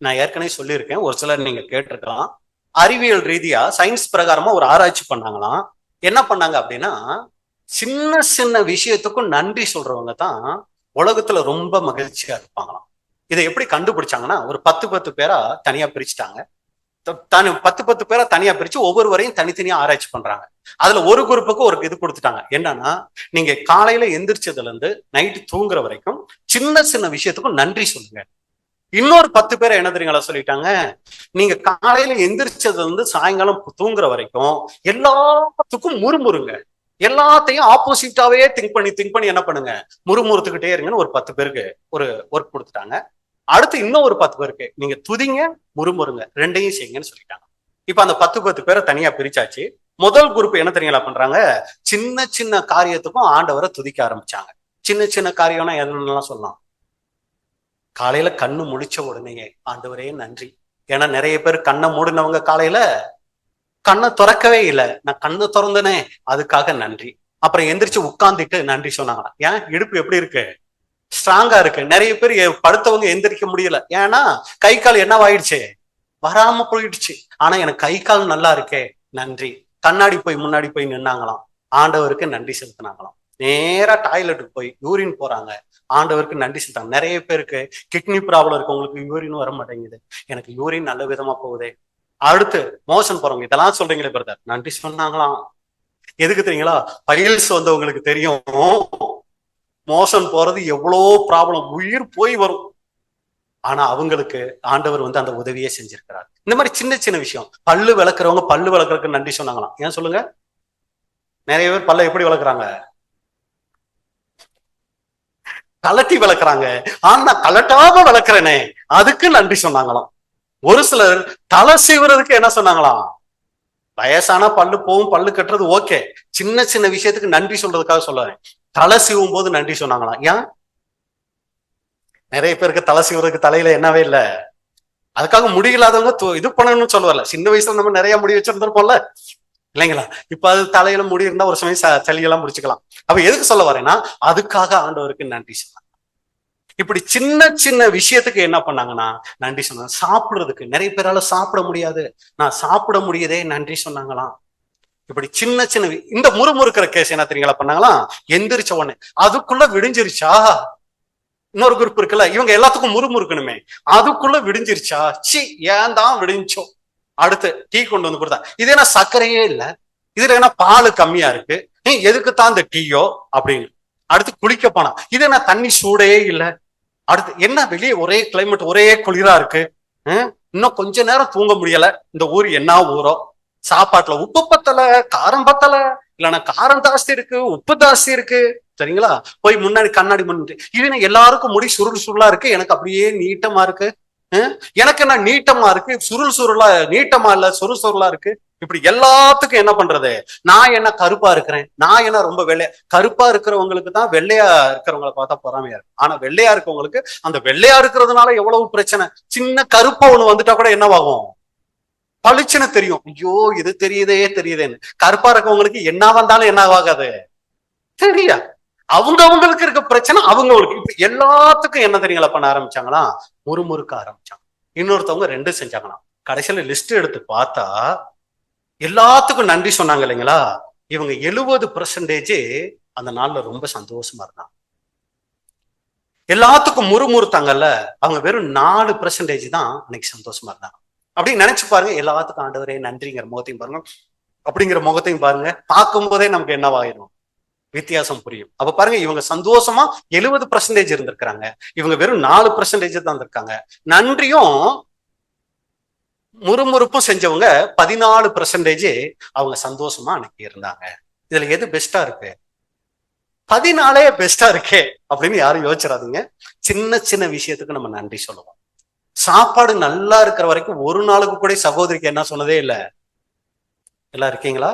நான் ஏற்கனவே சொல்லியிருக்கேன், ஒரு சிலர் நீங்க கேட்டிருக்கலாம். அறிவியல் ரீதியா சயின்ஸ் பிரகாரமா ஒரு ஆராய்ச்சி பண்ணாங்களாம். என்ன பண்ணாங்க அப்படின்னா, சின்ன சின்ன விஷயத்துக்கும் நன்றி சொல்றவங்க தான் உலகத்துல ரொம்ப மகிழ்ச்சியா இருப்பாங்களாம். இதை எப்படி கண்டுபிடிச்சாங்கன்னா, ஒரு 10 பேரா தனியா பிரிச்சுட்டாங்க. 10 பேரா தனியா பிரிச்சு ஒவ்வொருவரையும் தனித்தனியா ஆராய்ச்சி பண்றாங்க. அதுல ஒரு குரூப்புக்கு ஒரு இது கொடுத்துட்டாங்க, என்னன்னா நீங்க காலையில எந்திரிச்சதுல இருந்து நைட்டு தூங்குற வரைக்கும் சின்ன சின்ன விஷயத்துக்கும் நன்றி சொல்லுங்க. இன்னொரு 10 பேரை என்ன தெரியுங்களா சொல்லிட்டாங்க, நீங்க காலையில எந்திரிச்சதுல இருந்து சாயங்காலம் தூங்குற வரைக்கும் எல்லாத்துக்கும் முறுமுறுங்க, எல்லாத்தையும் ஆப்போசிட்டாவே திங்க் பண்ணி என்ன பண்ணுங்க, முறுமுறுத்துக்கிட்டே இருங்கன்னு ஒரு 10 பேருக்கு ஒரு ஒர்க் கொடுத்துட்டாங்க. அடுத்து இன்னும் ஒரு 10 பேருக்கு நீங்க துதிங்க முறுமுறுங்க ரெண்டையும் செய்யுங்கன்னு சொல்லிட்டாங்க. இப்ப அந்த 10 பேரை தனியா பிரிச்சாச்சு. முதல் குரூப் என்ன தெரியுங்களா பண்றாங்க, சின்ன சின்ன காரியத்துக்கும் ஆண்டவரை துதிக்க ஆரம்பிச்சாங்க. சின்ன சின்ன காரியம்னா என்னென்னலாம் சொல்லலாம்? காலையில கண்ணு முழிச்ச உடனே ஆண்டவரே நன்றி. ஏன்னா நிறைய பேர் கண்ணை மூடினவங்க காலையில கண்ணை திறக்கவே இல்லை, நான் கண்ணை திறந்தனே அதுக்காக நன்றி. அப்புறம் எந்திரிச்சு உட்கார்ந்துட்டு நன்றி சொன்னாங்களா. ஏன் இடுப்பு எப்படி இருக்கு? ஸ்ட்ராங்கா இருக்கு. நிறைய பேர் படுத்தவங்க எந்திரிக்க முடியல, ஏன்னா கை கால் என்னவாயிடுச்சு, வராம போயிடுச்சு. ஆனா எனக்கு கை கால் நல்லா இருக்கே நன்றி. கண்ணாடி போய் முன்னாடி போய் நின்னாங்களாம், ஆண்டவருக்கு நன்றி செலுத்தினாங்களாம். நேரா டாய்லெட்டுக்கு போய் யூரின் போறாங்க, ஆண்டவருக்கு நன்றி செலுத்தாங்க. நிறைய பேருக்கு கிட்னி ப்ராப்ளம் இருக்கு, உங்களுக்கு யூரின் வர மாட்டேங்குது, எனக்கு யூரின் நல்ல விதமா போகுதே. அடுத்து மோஷன் போறவங்க, இதெல்லாம் சொல்றீங்களே பிரதர், நன்றி சொன்னாங்களாம். எதுக்கு தெரியுங்களா? பைல்ஸ் வந்தவங்களுக்கு தெரியும், மோஷன் போறது எவ்வளோ ப்ராப்ளம், உயிர் போய் வரும். ஆனா அவங்களுக்கு ஆண்டவர் அந்த உதவியே செஞ்சிருக்கிறார். இந்த மாதிரி சின்ன சின்ன விஷயம். பல்லு விளக்குறவங்க பல்லு விளக்குறதுக்கு நன்றி சொன்னாங்களாம். ஏன் சொல்லுங்க? நிறைய பேர் பல்ல எப்படி விளக்குறாங்க? கலட்டி விளக்குறாங்க. ஆனா கலட்டாம விளக்குறேனே அதுக்கு நன்றி சொன்னாங்களாம். ஒரு சிலர் தலை சீவுறதுக்கு என்ன சொன்னாங்களாம், வயசான பல்லு போகும், பல்லு கட்டுறது ஓகே, சின்ன சின்ன விஷயத்துக்கு நன்றி சொல்றதுக்காக சொல்லுறேன். தலை சீவும் போது நன்றி சொன்னாங்களாம். ஏன்? நிறைய பேருக்கு தலை சீவுறதுக்கு தலையில என்னவே இல்லை, அதுக்காக முடியில்லாதவங்க இது பண்ணணும்னு சொல்லுவார்ல. சின்ன வயசுல நம்ம நிறைய முடி வச்சிருந்திருப்போம்ல இல்லைங்களா? இப்ப அது தலையில முடி இருந்தா ஒரு சமயம் சளியெல்லாம் முடிச்சுக்கலாம். அப்ப எதுக்கு சொல்ல வரேன்னா, அதுக்காக ஆண்டவருக்கு நன்றி சொன்னாங்க. இப்படி சின்ன சின்ன விஷயத்துக்கு என்ன பண்ணாங்கன்னா நன்றி சொன்னாங்க. சாப்பிடுறதுக்கு நிறைய பேரால சாப்பிட முடியாது, நான் சாப்பிட முடியதே நன்றி சொன்னாங்களாம். இப்படி சின்ன சின்ன இந்த முறுமுறுக்கிற கேஸ் என்ன தெரியுங்களா பண்ணாங்களாம், எந்திரிச்ச உடனே அதுக்குள்ள விடிஞ்சிருச்சா. இன்னொரு குரூப் இருக்குல்ல, இவங்க எல்லாத்துக்கும் முறுமுறுக்கணுமே, அதுக்குள்ள விடிஞ்சிருச்சா, சி ஏன் தான் விடிஞ்சோம். அடுத்து டீ கொண்டு வந்து கொடுத்தா, இது என்ன சர்க்கரையே இல்ல, இதுல என்ன பால் கம்மியா இருக்கு, எதுக்குத்தான் இந்த டீயோ அப்படின்னு. அடுத்து குளிக்க போனா, இது என்ன தண்ணி சூடே இல்ல. அடுத்து என்ன வெளியே ஒரே கிளைமேட், ஒரே குளிரா இருக்கு, இன்னும் கொஞ்ச நேரம் தூங்க முடியல, இந்த ஊர் என்ன ஊரோ, சாப்பாட்டுல உப்பு பத்தல, காரம் பத்தல, இல்லைன்னா காரம் ஜாஸ்தி இருக்கு, உப்பு ஜாஸ்தி இருக்கு, சரிங்களா? போய் முன்னாடி கண்ணாடி முன்னாடி, இது எல்லாருக்கும் முடி சுருள் சுருளா இருக்கு, எனக்கு அப்படியே நீட்டமா இருக்கு, எனக்கு என்ன நீட்டமா இருக்கு, சுருள் சுருளா நீட்டமா இல்ல சுருள் சுருளா இருக்கு. இப்படி எல்லாத்துக்கும் என்ன பண்றது, நான் என்ன கருப்பா இருக்கிறேன், நான் என்ன ரொம்ப வெள்ளையா. கருப்பா இருக்கிறவங்களுக்கு தான் வெள்ளையா இருக்கிறவங்களை பார்த்தா பொறாமையா இருக்கு. ஆனா வெள்ளையா இருக்கவங்களுக்கு அந்த வெள்ளையா இருக்கிறதுனால எவ்வளவு பிரச்சனை. சின்ன கருப்பா ஒண்ணு வந்துட்டா கூட என்னவாகும், பளிச்சுன்னு தெரியும். ஐயோ இது தெரியுதேன்னு. கருப்பா இருக்கவங்களுக்கு என்ன வந்தாலும் என்ன ஆகாது தெரியா. அவங்களுக்கு இருக்க பிரச்சனை அவங்களுக்கு. இப்ப எல்லாத்துக்கும் என்ன தெரியுங்களா பண்ண ஆரம்பிச்சாங்களா, முறுமுறுக்க ஆரம்பிச்சாங்க. இன்னொருத்தவங்க 2 செஞ்சாங்களாம். கடைசியில லிஸ்ட் எடுத்து பார்த்தா எல்லாத்துக்கும் நன்றி சொன்னாங்க இல்லைங்களா, இவங்க 70% அந்த நாள்ல ரொம்ப சந்தோஷமா இருந்தாங்க. எல்லாத்துக்கும் முறுமுறுத்தாங்கல்ல, அவங்க வெறும் 4% தான் அன்னைக்கு சந்தோஷமா இருந்தாங்க. அப்படின்னு நினைச்சு பாருங்க. எல்லாத்துக்கும் ஆண்டவரே நன்றிங்கிற முகத்தையும் பாருங்க, அப்படிங்கிற முகத்தையும் பாருங்க. பார்க்கும் போதே நமக்கு என்னவாயிரும், வித்தியாசம் புரியும். அப்ப பாருங்க, இவங்க சந்தோஷமா 70% இருந்திருக்கிறாங்க, இவங்க வெறும் 4% தான் இருந்திருக்காங்க. நன்றியும் முறுமுறுப்பும் செஞ்சவங்க 14% அவங்க சந்தோஷமா அன்னைக்கு இருந்தாங்க. இதுல எது பெஸ்டா இருக்கு, 14 பெஸ்டா இருக்கே அப்படின்னு யாரும் யோசிச்சிடாதீங்க. சின்ன சின்ன விஷயத்துக்கு நம்ம நன்றி சொல்லுவோம். சாப்பாடு நல்லா இருக்கிற வரைக்கும் ஒரு நாளுக்கு கூட சகோதரிக்கு என்ன சொன்னதே இல்லை. எல்லாம் இருக்கீங்களா?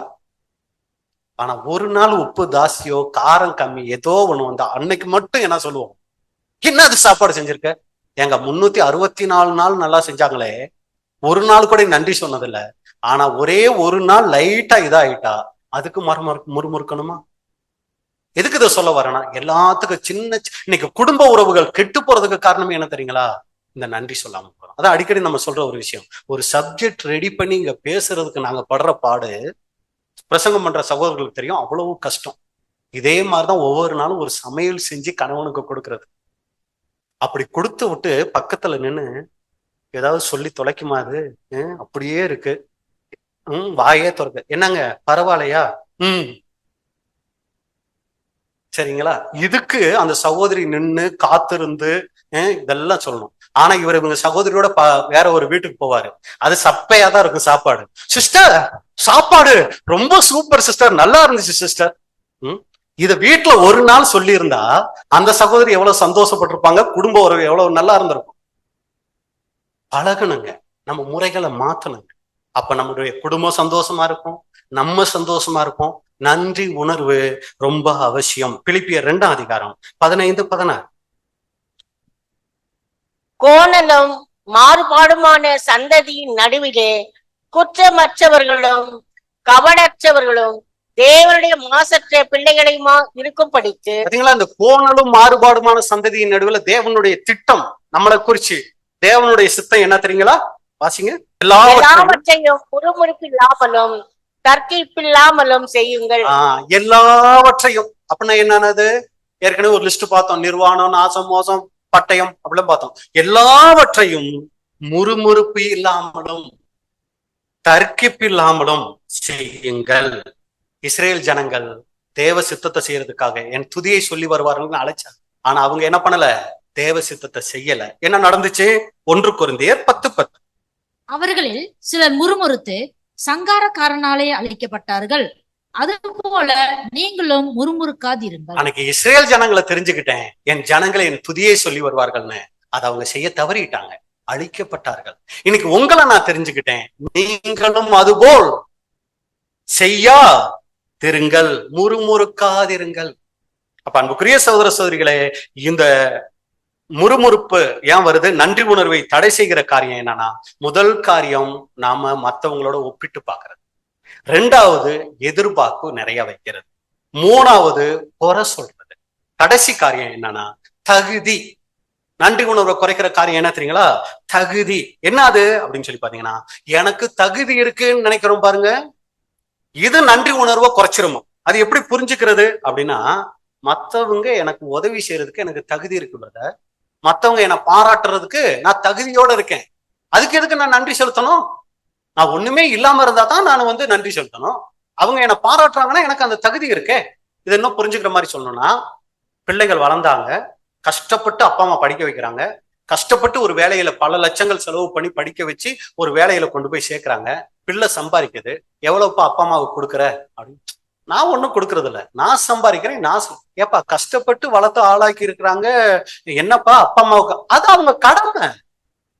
ஆனா ஒரு நாள் உப்பு ஜாஸ்தியோ காரம் கம்மி ஏதோ ஒண்ணு வந்தா அன்னைக்கு மட்டும் என்ன சொல்லுவோம், என்ன அது சாப்பாடு செஞ்சிருக்க. எங்க 364 நாள் நல்லா செஞ்சாங்களே, ஒரு நாள் கூட நன்றி சொன்னதில்ல. ஆனா ஒரே ஒரு நாள் லைட்டா இதாயிட்டா அதுக்கு முறுமுறுக்கணுமா? எதுக்கு இதை சொல்ல வரேன்னா, எல்லாத்துக்கும் இன்னைக்கு குடும்ப உறவுகள் கெட்டு போறதுக்கு காரணமே என்ன தெரியுங்களா, இந்த நன்றி சொல்லாம போறோம். அதான் அடிக்கடி நம்ம சொல்ற ஒரு விஷயம். ஒரு சப்ஜெக்ட் ரெடி பண்ணி இங்க பேசுறதுக்கு நாங்க படுற பாடு பிரசங்கம் பண்ற சகோதரர்களுக்கு தெரியும், அவ்வளவு கஷ்டம். இதே மாதிரிதான் ஒவ்வொரு நாளும் ஒரு சமையல் செஞ்சு கணவனுக்கு கொடுக்கறது. அப்படி கொடுத்து விட்டு பக்கத்துல நின்னு ஏதாவது சொல்லி தொலைக்குமா, அது அப்படியே இருக்கு, வாயே திறக்க, என்னங்க பரவாயில்லையா, சரிங்களா? இதுக்கு அந்த சகோதரி நின்று காத்திருந்து இதெல்லாம் சொல்லணும். ஆனா இவங்க சகோதரியோட வேற ஒரு வீட்டுக்கு போவாரு, அது சப்பையா தான் இருக்கும் சாப்பாடு. சிஸ்டர் சாப்பாடு ரொம்ப சூப்பர் சிஸ்டர், நல்லா இருந்துச்சு சிஸ்டர். இத வீட்டுல ஒரு நாள் சொல்லி இருந்தா அந்த சகோதரி எவ்வளவு சந்தோஷப்பட்டிருப்பாங்க, குடும்ப உறவு எவ்வளவு நல்லா இருந்திருக்கும். பழகணுங்க, நம்ம முறைகளை மாத்தணுங்க. அப்ப நம்மளுடைய குடும்பம் சந்தோஷமா இருக்கும், நம்ம சந்தோஷமா இருப்போம். நன்றி உணர்வு ரொம்ப அவசியம். பிலிப்பியர் 2ஆம் அதிகாரம் 15-16. கோணலும் மாறுபாடுமான சந்ததியின் நடுவிலே குற்றமற்றவர்களும் கவனற்றவர்களும் தேவனுடைய மாசற்ற பிள்ளைகளையுமா இருக்கும் படித்து. பாத்தீங்களா, இந்த கோணலும் மாறுபாடுமான சந்ததியின் நடுவுல தேவனுடைய திட்டம் நம்மளை குறிச்சு, தேவனுடைய சித்தம் என்ன தெரியுங்களா, வாசிங்க. எல்லாவற்றையும் முறுமுறுப்பில்லாமலும் தர்க்கிப்பில்லாமலும் செய்யுங்கள். எல்லாவற்றையும் அப்படின்னா என்னது, ஏற்கனவே ஒரு லிஸ்ட் பார்த்தோம், நிர்வாணம், நாசம், மோசம், பட்டயம் அப்படின்னு பார்த்தோம். எல்லாவற்றையும் முறுமுறுப்பு இல்லாமலும் தர்க்கிப்பு இல்லாமலும் செய்யுங்கள். இஸ்ரேல் ஜனங்கள் தேவ சித்தத்தை செய்யறதுக்காக என் துதியை சொல்லி வருவார்கள் அழைச்சாங்க. ஆனா அவங்க என்ன பண்ணல, தேவ சித்தத்தை செய்யல. என்ன நடந்துச்சு? 1 கொரிந்தியர் 10:10. அவர்களில் சிலர் முறுமுறுத்து சங்காரக்காரனாலே அழைக்கப்பட்டார்கள், அதுபோல நீங்களும் முறுமுறுக்காதிருங்கள். அன்னைக்கு இஸ்ரேல் ஜனங்களை தெரிஞ்சுக்கிட்டேன், என் ஜனங்களை என் துதியை சொல்லி வருவார்கள்னு. அதை அவங்க செய்ய தவறிட்டாங்க, அழிக்கப்பட்டார்கள். இன்னைக்கு உங்களை நான் தெரிஞ்சுக்கிட்டேன், நீங்களும் அதுபோல் செய்யா திருங்கள், முறுமுறுக்காதிருங்கள். அப்ப அன்புக்குரிய சகோதர சகோதரிகளே, இந்த முறுமுறுப்பு ஏன் வருது? நன்றி உணர்வை தடை செய்கிற காரியம் என்னன்னா, முதல் காரியம் நாம மத்தவங்களோட ஒப்பிட்டு பார்க்கறது, ரெண்டாவது எதிர்பார்ப்பு நிறைய வைக்கிறது, மூணாவது குறை சொல்றது, கடைசி காரியம் என்னன்னா தகுதி. நன்றி உணர்வை குறைக்கிற காரியம் என்ன தெரியுங்களா? தகுதி. என்ன அது அப்படின்னு சொல்லி பாத்தீங்கன்னா, எனக்கு தகுதி இருக்குன்னு நினைக்கிறோம் பாருங்க, இது நன்றி உணர்வை குறைச்சிருமோ. அது எப்படி புரிஞ்சுக்கிறது அப்படின்னா, மத்தவங்க எனக்கு உதவி செய்யறதுக்கு எனக்கு தகுதி இருக்குன்றத, மத்தவங்க என்னை பாராட்டுறதுக்கு நான் தகுதியோட இருக்கேன், அதுக்கு எதுக்கு நான் நன்றி செலுத்தணும்? நான் ஒண்ணுமே இல்லாம இருந்தா தான் நான் நன்றி செலுத்தணும். அவங்க என்னை பாராட்டுறாங்கன்னா எனக்கு அந்த தகுதி இருக்கே. இது இன்னும் புரிஞ்சுக்கிற மாதிரி சொல்லணும்னா, பிள்ளைகள் வளர்ந்தாங்க, கஷ்டப்பட்டு அப்பா அம்மா படிக்க வைக்கிறாங்க, கஷ்டப்பட்டு ஒரு வேலையில பல லட்சங்கள் செலவு பண்ணி படிக்க வச்சு ஒரு வேலையில கொண்டு போய் சேர்க்கிறாங்க. பிள்ளை சம்பாதிக்குது, எவ்வளவுப்பா அப்பா அம்மாவுக்கு கொடுக்குற அப்படின்னு. நான் ஒண்ணும் கொடுக்கறது இல்ல, நான் சம்பாதிக்கிறேன். ஏப்பா கஷ்டப்பட்டு வளர்த்து ஆளாக்கி இருக்கிறாங்க, என்னப்பா அப்பா அம்மாவுக்கு? அது அவங்க கடமை.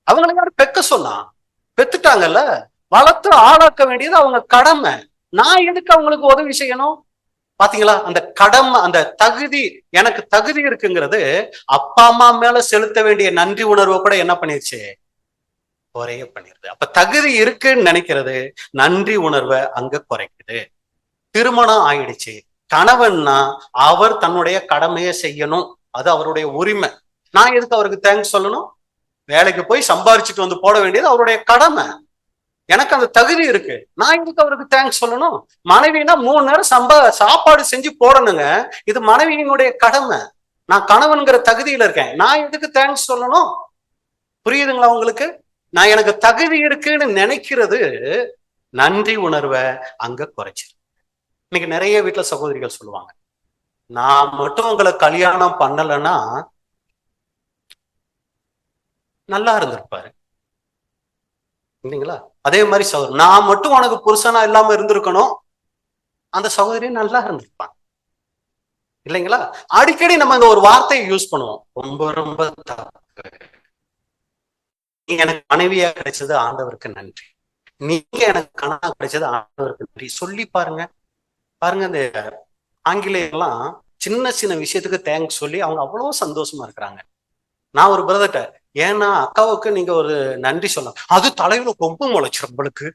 அவங்களை யாரும் பெக்க சொன்னா? பெத்துட்டாங்கல்ல, வளர்த்து ஆளாக்க வேண்டியது அவங்க கடமை. நான் எதுக்கு அவங்களுக்கு உதவி செய்யணும்? பாத்தீங்களா, அந்த கடமை, அந்த தகுதி, எனக்கு தகுதி இருக்குங்கிறது அப்பா அம்மா மேல செலுத்த வேண்டிய நன்றி உணர்வை கூட என்ன பண்ணிருச்சு? குறைய பண்ணிருது. அப்ப தகுதி இருக்குன்னு நினைக்கிறது நன்றி உணர்வை அங்க குறைக்குது. திருமணம் ஆயிடுச்சு, கணவன்னா அவர் தன்னுடைய கடமையை செய்யணும், அது அவருடைய உரிமை. நான் எதுக்கு அவருக்கு தேங்க்ஸ் சொல்லணும்? வேலைக்கு போய் சம்பாரிச்சுட்டு வந்து போட வேண்டியது அவருடைய கடமை. எனக்கு அந்த தகுதி இருக்கு, நான் எதுக்கு அவருக்கு தேங்க்ஸ் சொல்லணும்? மனைவினா 3 நேரம் சாப்பாடு செஞ்சு போடணுங்க, இது மனைவியினுடைய கடமை. நான் கணவன்கிற தகுதியில இருக்கேன், நான் எதுக்கு தேங்க்ஸ் சொல்லணும்? புரியுதுங்களா உங்களுக்கு? நான் எனக்கு தகுதி இருக்குன்னு நினைக்கிறது நன்றி உணர்வை அங்க குறைச்சிரு. இன்னைக்கு நிறைய வீட்டுல சகோதரிகள் சொல்லுவாங்க, நான் மட்டும் உங்களை கல்யாணம் பண்ணலைன்னா நல்லா இருந்திருப்பாரு இல்லைங்களா? அதே மாதிரி சகோதரி, நான் மட்டும் உனக்கு புருஷனா இல்லாம இருந்திருக்கணும், அந்த சகோதரி நல்லா இருந்திருப்பாங்க இல்லைங்களா? அடிக்கடி நம்ம இந்த ஒரு வார்த்தையை யூஸ் பண்ணுவோம், ரொம்ப ரொம்ப தப்பு. நீங்க எனக்கு மனைவியா கிடைச்சது ஆண்டவருக்கு நன்றி, நீங்க எனக்கு கணவனா கிடைச்சது ஆண்டவருக்கு நன்றி சொல்லி பாருங்க. பாருங்க, இந்த ஆங்கிலேயர்லாம் சின்ன சின்ன விஷயத்துக்கு தேங்க்ஸ் சொல்லி அவங்க அவ்வளவு சந்தோஷமா இருக்கிறாங்க. நான் ஒரு பிரதர்கிட்ட, ஏன்னா அக்காவுக்கு நீங்க ஒரு நன்றி சொல்லலாம், அது தலையில கொம்பு முளைச்சு நம்மளுக்கு,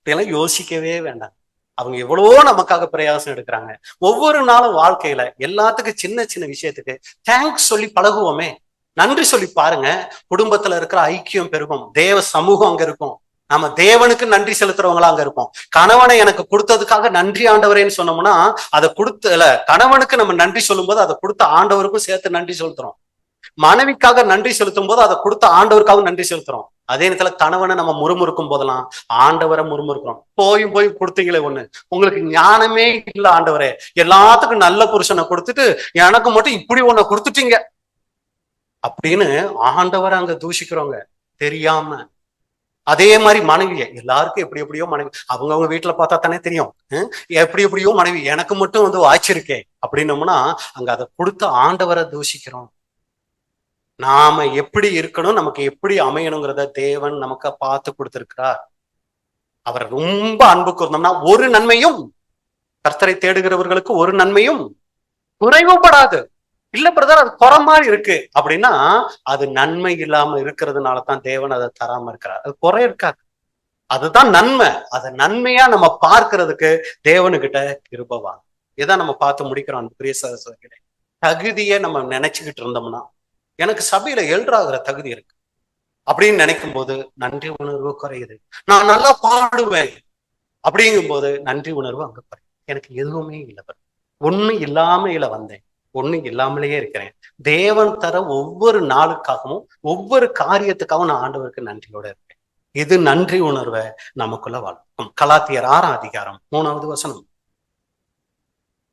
இதெல்லாம் யோசிக்கவே வேண்டாம். அவங்க எவ்வளவோ நமக்காக பிரயாசம் எடுக்கிறாங்க. ஒவ்வொரு நாளும் வாழ்க்கையில எல்லாத்துக்கும் சின்ன சின்ன விஷயத்துக்கு தேங்க்ஸ் சொல்லி பழகுவோமே, நன்றி சொல்லி பாருங்க. குடும்பத்துல இருக்கிற ஐக்கியம் பெருகும், தேவ சமூகம் அங்க இருக்கும், நம்ம தேவனுக்கு நன்றி செலுத்துறவங்களா அங்க இருப்போம். கணவனை எனக்கு கொடுத்ததுக்காக நன்றி ஆண்டவரேன்னு சொன்னோம்னா, அதை கொடுத்தல கணவனுக்கு நம்ம நன்றி சொல்லும் போது அதை கொடுத்த ஆண்டவருக்கும் சேர்த்து நன்றி செலுத்துறோம். மனைவிக்காக நன்றி செலுத்தும் போது அதை கொடுத்த ஆண்டவருக்காக நன்றி செலுத்துறோம். அதே நேரத்துல கணவனை நம்ம முறுமுறுக்கும் போதெல்லாம் ஆண்டவரை முறுமுறுக்கிறோம். போய் கொடுத்தீங்களே ஒண்ணு, உங்களுக்கு ஞானமே இல்ல ஆண்டவரே, எல்லாத்துக்கும் நல்ல புருஷனை கொடுத்துட்டு எனக்கு மட்டும் இப்படி ஒண்ணு கொடுத்துட்டீங்க அப்படின்னு ஆண்டவரை அங்க தூஷிக்கிறோங்க தெரியாம. அதே மாதிரி மனைவியை, எல்லாருக்கும் எப்படி எப்படியோ மனைவி, அவங்க வீட்டுல பார்த்தா தானே தெரியும், எப்படி எப்படியோ மனைவி, எனக்கு மட்டும் வாய்ச்சிருக்கே அப்படின்னோம்னா அங்க அதை கொடுத்த ஆண்டவரை தூஷிக்கிறோம். நாம எப்படி இருக்கணும், நமக்கு எப்படி அமையணுங்கிறத தேவன் நமக்கு பார்த்து கொடுத்திருக்கிறார். அவரை ரொம்ப அன்பு கூர்ந்தோம்னா ஒரு நன்மையும், கர்த்தரை தேடுகிறவர்களுக்கு ஒரு நன்மையும் குறைவுபடாது. இல்ல பிரதர் அது குறை மாதிரி இருக்கு அப்படின்னா அது நன்மை இல்லாம இருக்கிறதுனாலதான் தேவன் அதை தராம இருக்கிறார். அது குறை இருக்காது, அதுதான் நன்மை. அதை நன்மையா நம்ம பார்க்கிறதுக்கு தேவனுக்கிட்ட கிருபைவாங்க. இதான் நம்ம பார்த்து முடிக்கிறோம். பிரிய சகோதரர்களே, தகுதியை நம்ம நினைச்சுக்கிட்டு இருந்தோம்னா, எனக்கு சபையில எல்டராகிற தகுதி இருக்கு அப்படின்னு நினைக்கும் போது நன்றி உணர்வு குறையுது. நான் நல்லா பாடுவேன் அப்படிங்கும் போது நன்றி உணர்வு அங்க குறையும். எனக்கு எதுவுமே இல்லை, ஒண்ணு இல்லாம வந்தேன், ஒண்ணு இல்லாமலேயே இருக்கிறேன். தேவன் தர ஒவ்வொரு நாளுக்காகவும் ஒவ்வொரு காரியத்துக்காகவும் நான் ஆண்டவருக்கு நன்றியோட இருக்கேன். இது நன்றி உணர்வை நமக்குள்ள வளர்க்கும். கலாத்தியர் 6ஆம் அதிகாரம் 3வது வசனம்.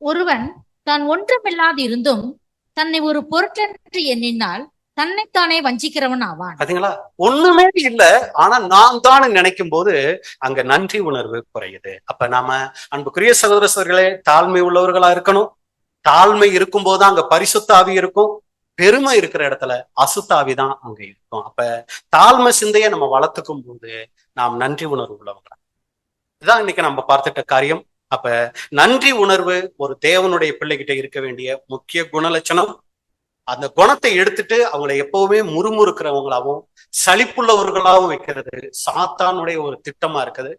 ஒருவன் தான் ஒன்றுமில்லாது இருந்தும் தன்னை ஒரு பொருட்டென்று எண்ணினால் தன்னைத்தானே வஞ்சிக்கிறவன் ஆவான். பாத்தீங்களா, ஒண்ணுமே இல்ல ஆனா நான் தான் நினைக்கும் போது அங்க நன்றி உணர்வு குறையுது. அப்ப நாம அன்புக்குரிய சகோதரர்களே தாழ்மை உள்ளவர்களா இருக்கணும். தாழ்மை இருக்கும் போதுதான் அங்க பரிசுத்த ஆவி இருக்கும். பெருமை இருக்கிற இடத்துல அசுத்த ஆவி தான் அங்க இருக்கும். அப்ப தாழ்மை சிந்தையை நம்ம வளர்த்துக்கும் போது நாம் நன்றி உணர்வு உள்ளவங்களா. இதுதான் இன்னைக்கு நம்ம பார்த்துட்ட காரியம். அப்ப நன்றி உணர்வு ஒரு தேவனுடைய பிள்ளைகிட்ட இருக்க வேண்டிய முக்கிய குணலட்சணம். அந்த குணத்தை எடுத்துட்டு அவங்களை எப்பவுமே முறுமுறுக்கிறவங்களாவும் சலிப்புள்ளவர்களாகவும் வைக்கிறது சாத்தானுடைய ஒரு திட்டமா இருக்குது.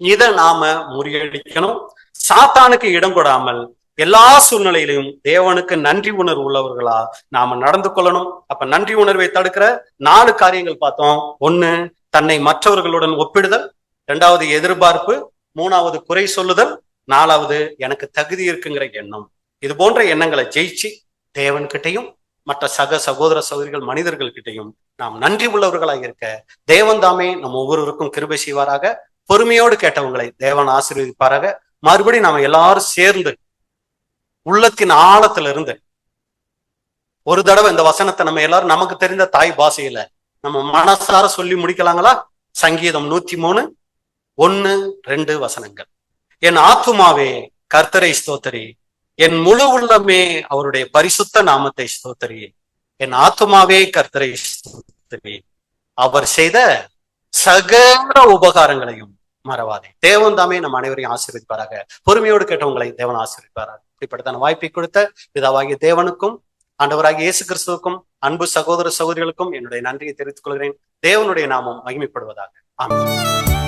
இதை நாம முறியடிக்கணும். சாத்தானுக்கு இடம் கொடாமல் எல்லா சூழ்நிலையிலும் தேவனுக்கு நன்றி உணர்வு உள்ளவர்களா நாம நடந்து கொள்ளணும். அப்ப நன்றி உணர்வை தடுக்கிற 4 காரியங்கள் பார்த்தோம். 1, தன்னை மற்றவர்களுடன் ஒப்பிடுதல். 2வது எதிர்பார்ப்பு. 3வது குறை சொல்லுதல். 4வது எனக்கு தகுதி இருக்குங்கிற எண்ணம். இது போன்ற எண்ணங்களை ஜெயிச்சு தேவன்கிட்டையும் மற்ற சக சகோதர சகோதரிகள் மனிதர்கள் கிட்டையும் நாம் நன்றி உள்ளவர்களாக இருக்க தேவன் தாமே நம்ம ஒவ்வொருவருக்கும் கிருபை செய்வாராக. பொறுமையோடு கேட்டவங்களை தேவன் ஆசீர்வதிப்பாராக. மறுபடியும் நாம எல்லாரும் சேர்ந்து உள்ளத்தின் ஆழத்துல இருந்து ஒரு தடவை இந்த வசனத்தை நம்ம எல்லாரும் நமக்கு தெரிந்த தாய் பாஷையில நம்ம மனசார சொல்லி முடிக்கலாங்களா? சங்கீதம் 103 1, 2 வசனங்கள். என் ஆத்துமாவே கர்த்தரை ஸ்தோத்திரி, என் முழு உள்ளமே அவருடைய பரிசுத்த நாமத்தை ஸ்தோத்திரி. என் ஆத்துமாவே கர்த்தரை ஸ்தோத்திரி, அவர் செய்த சகல உபகாரங்களையும் மறவாதே. தேவன் தாமே நம் அனைவரையும் ஆசீர்வதிப்பாராக. பொறுமையோடு கேட்டவங்களை தேவன் ஆசீர்வதிப்பாராக. இப்படிப்பட்ட வாய்ப்பை கொடுத்த பிதாவாகிய தேவனுக்கும் ஆண்டவராகிய இயேசு கிறிஸ்துவுக்கும் அன்பு சகோதர சகோதரிகளுக்கும் என்னுடைய நன்றியை தெரிவித்துக் கொள்கிறேன். தேவனுடைய நாமம் மகிமைப்படுவதாக. ஆமென்.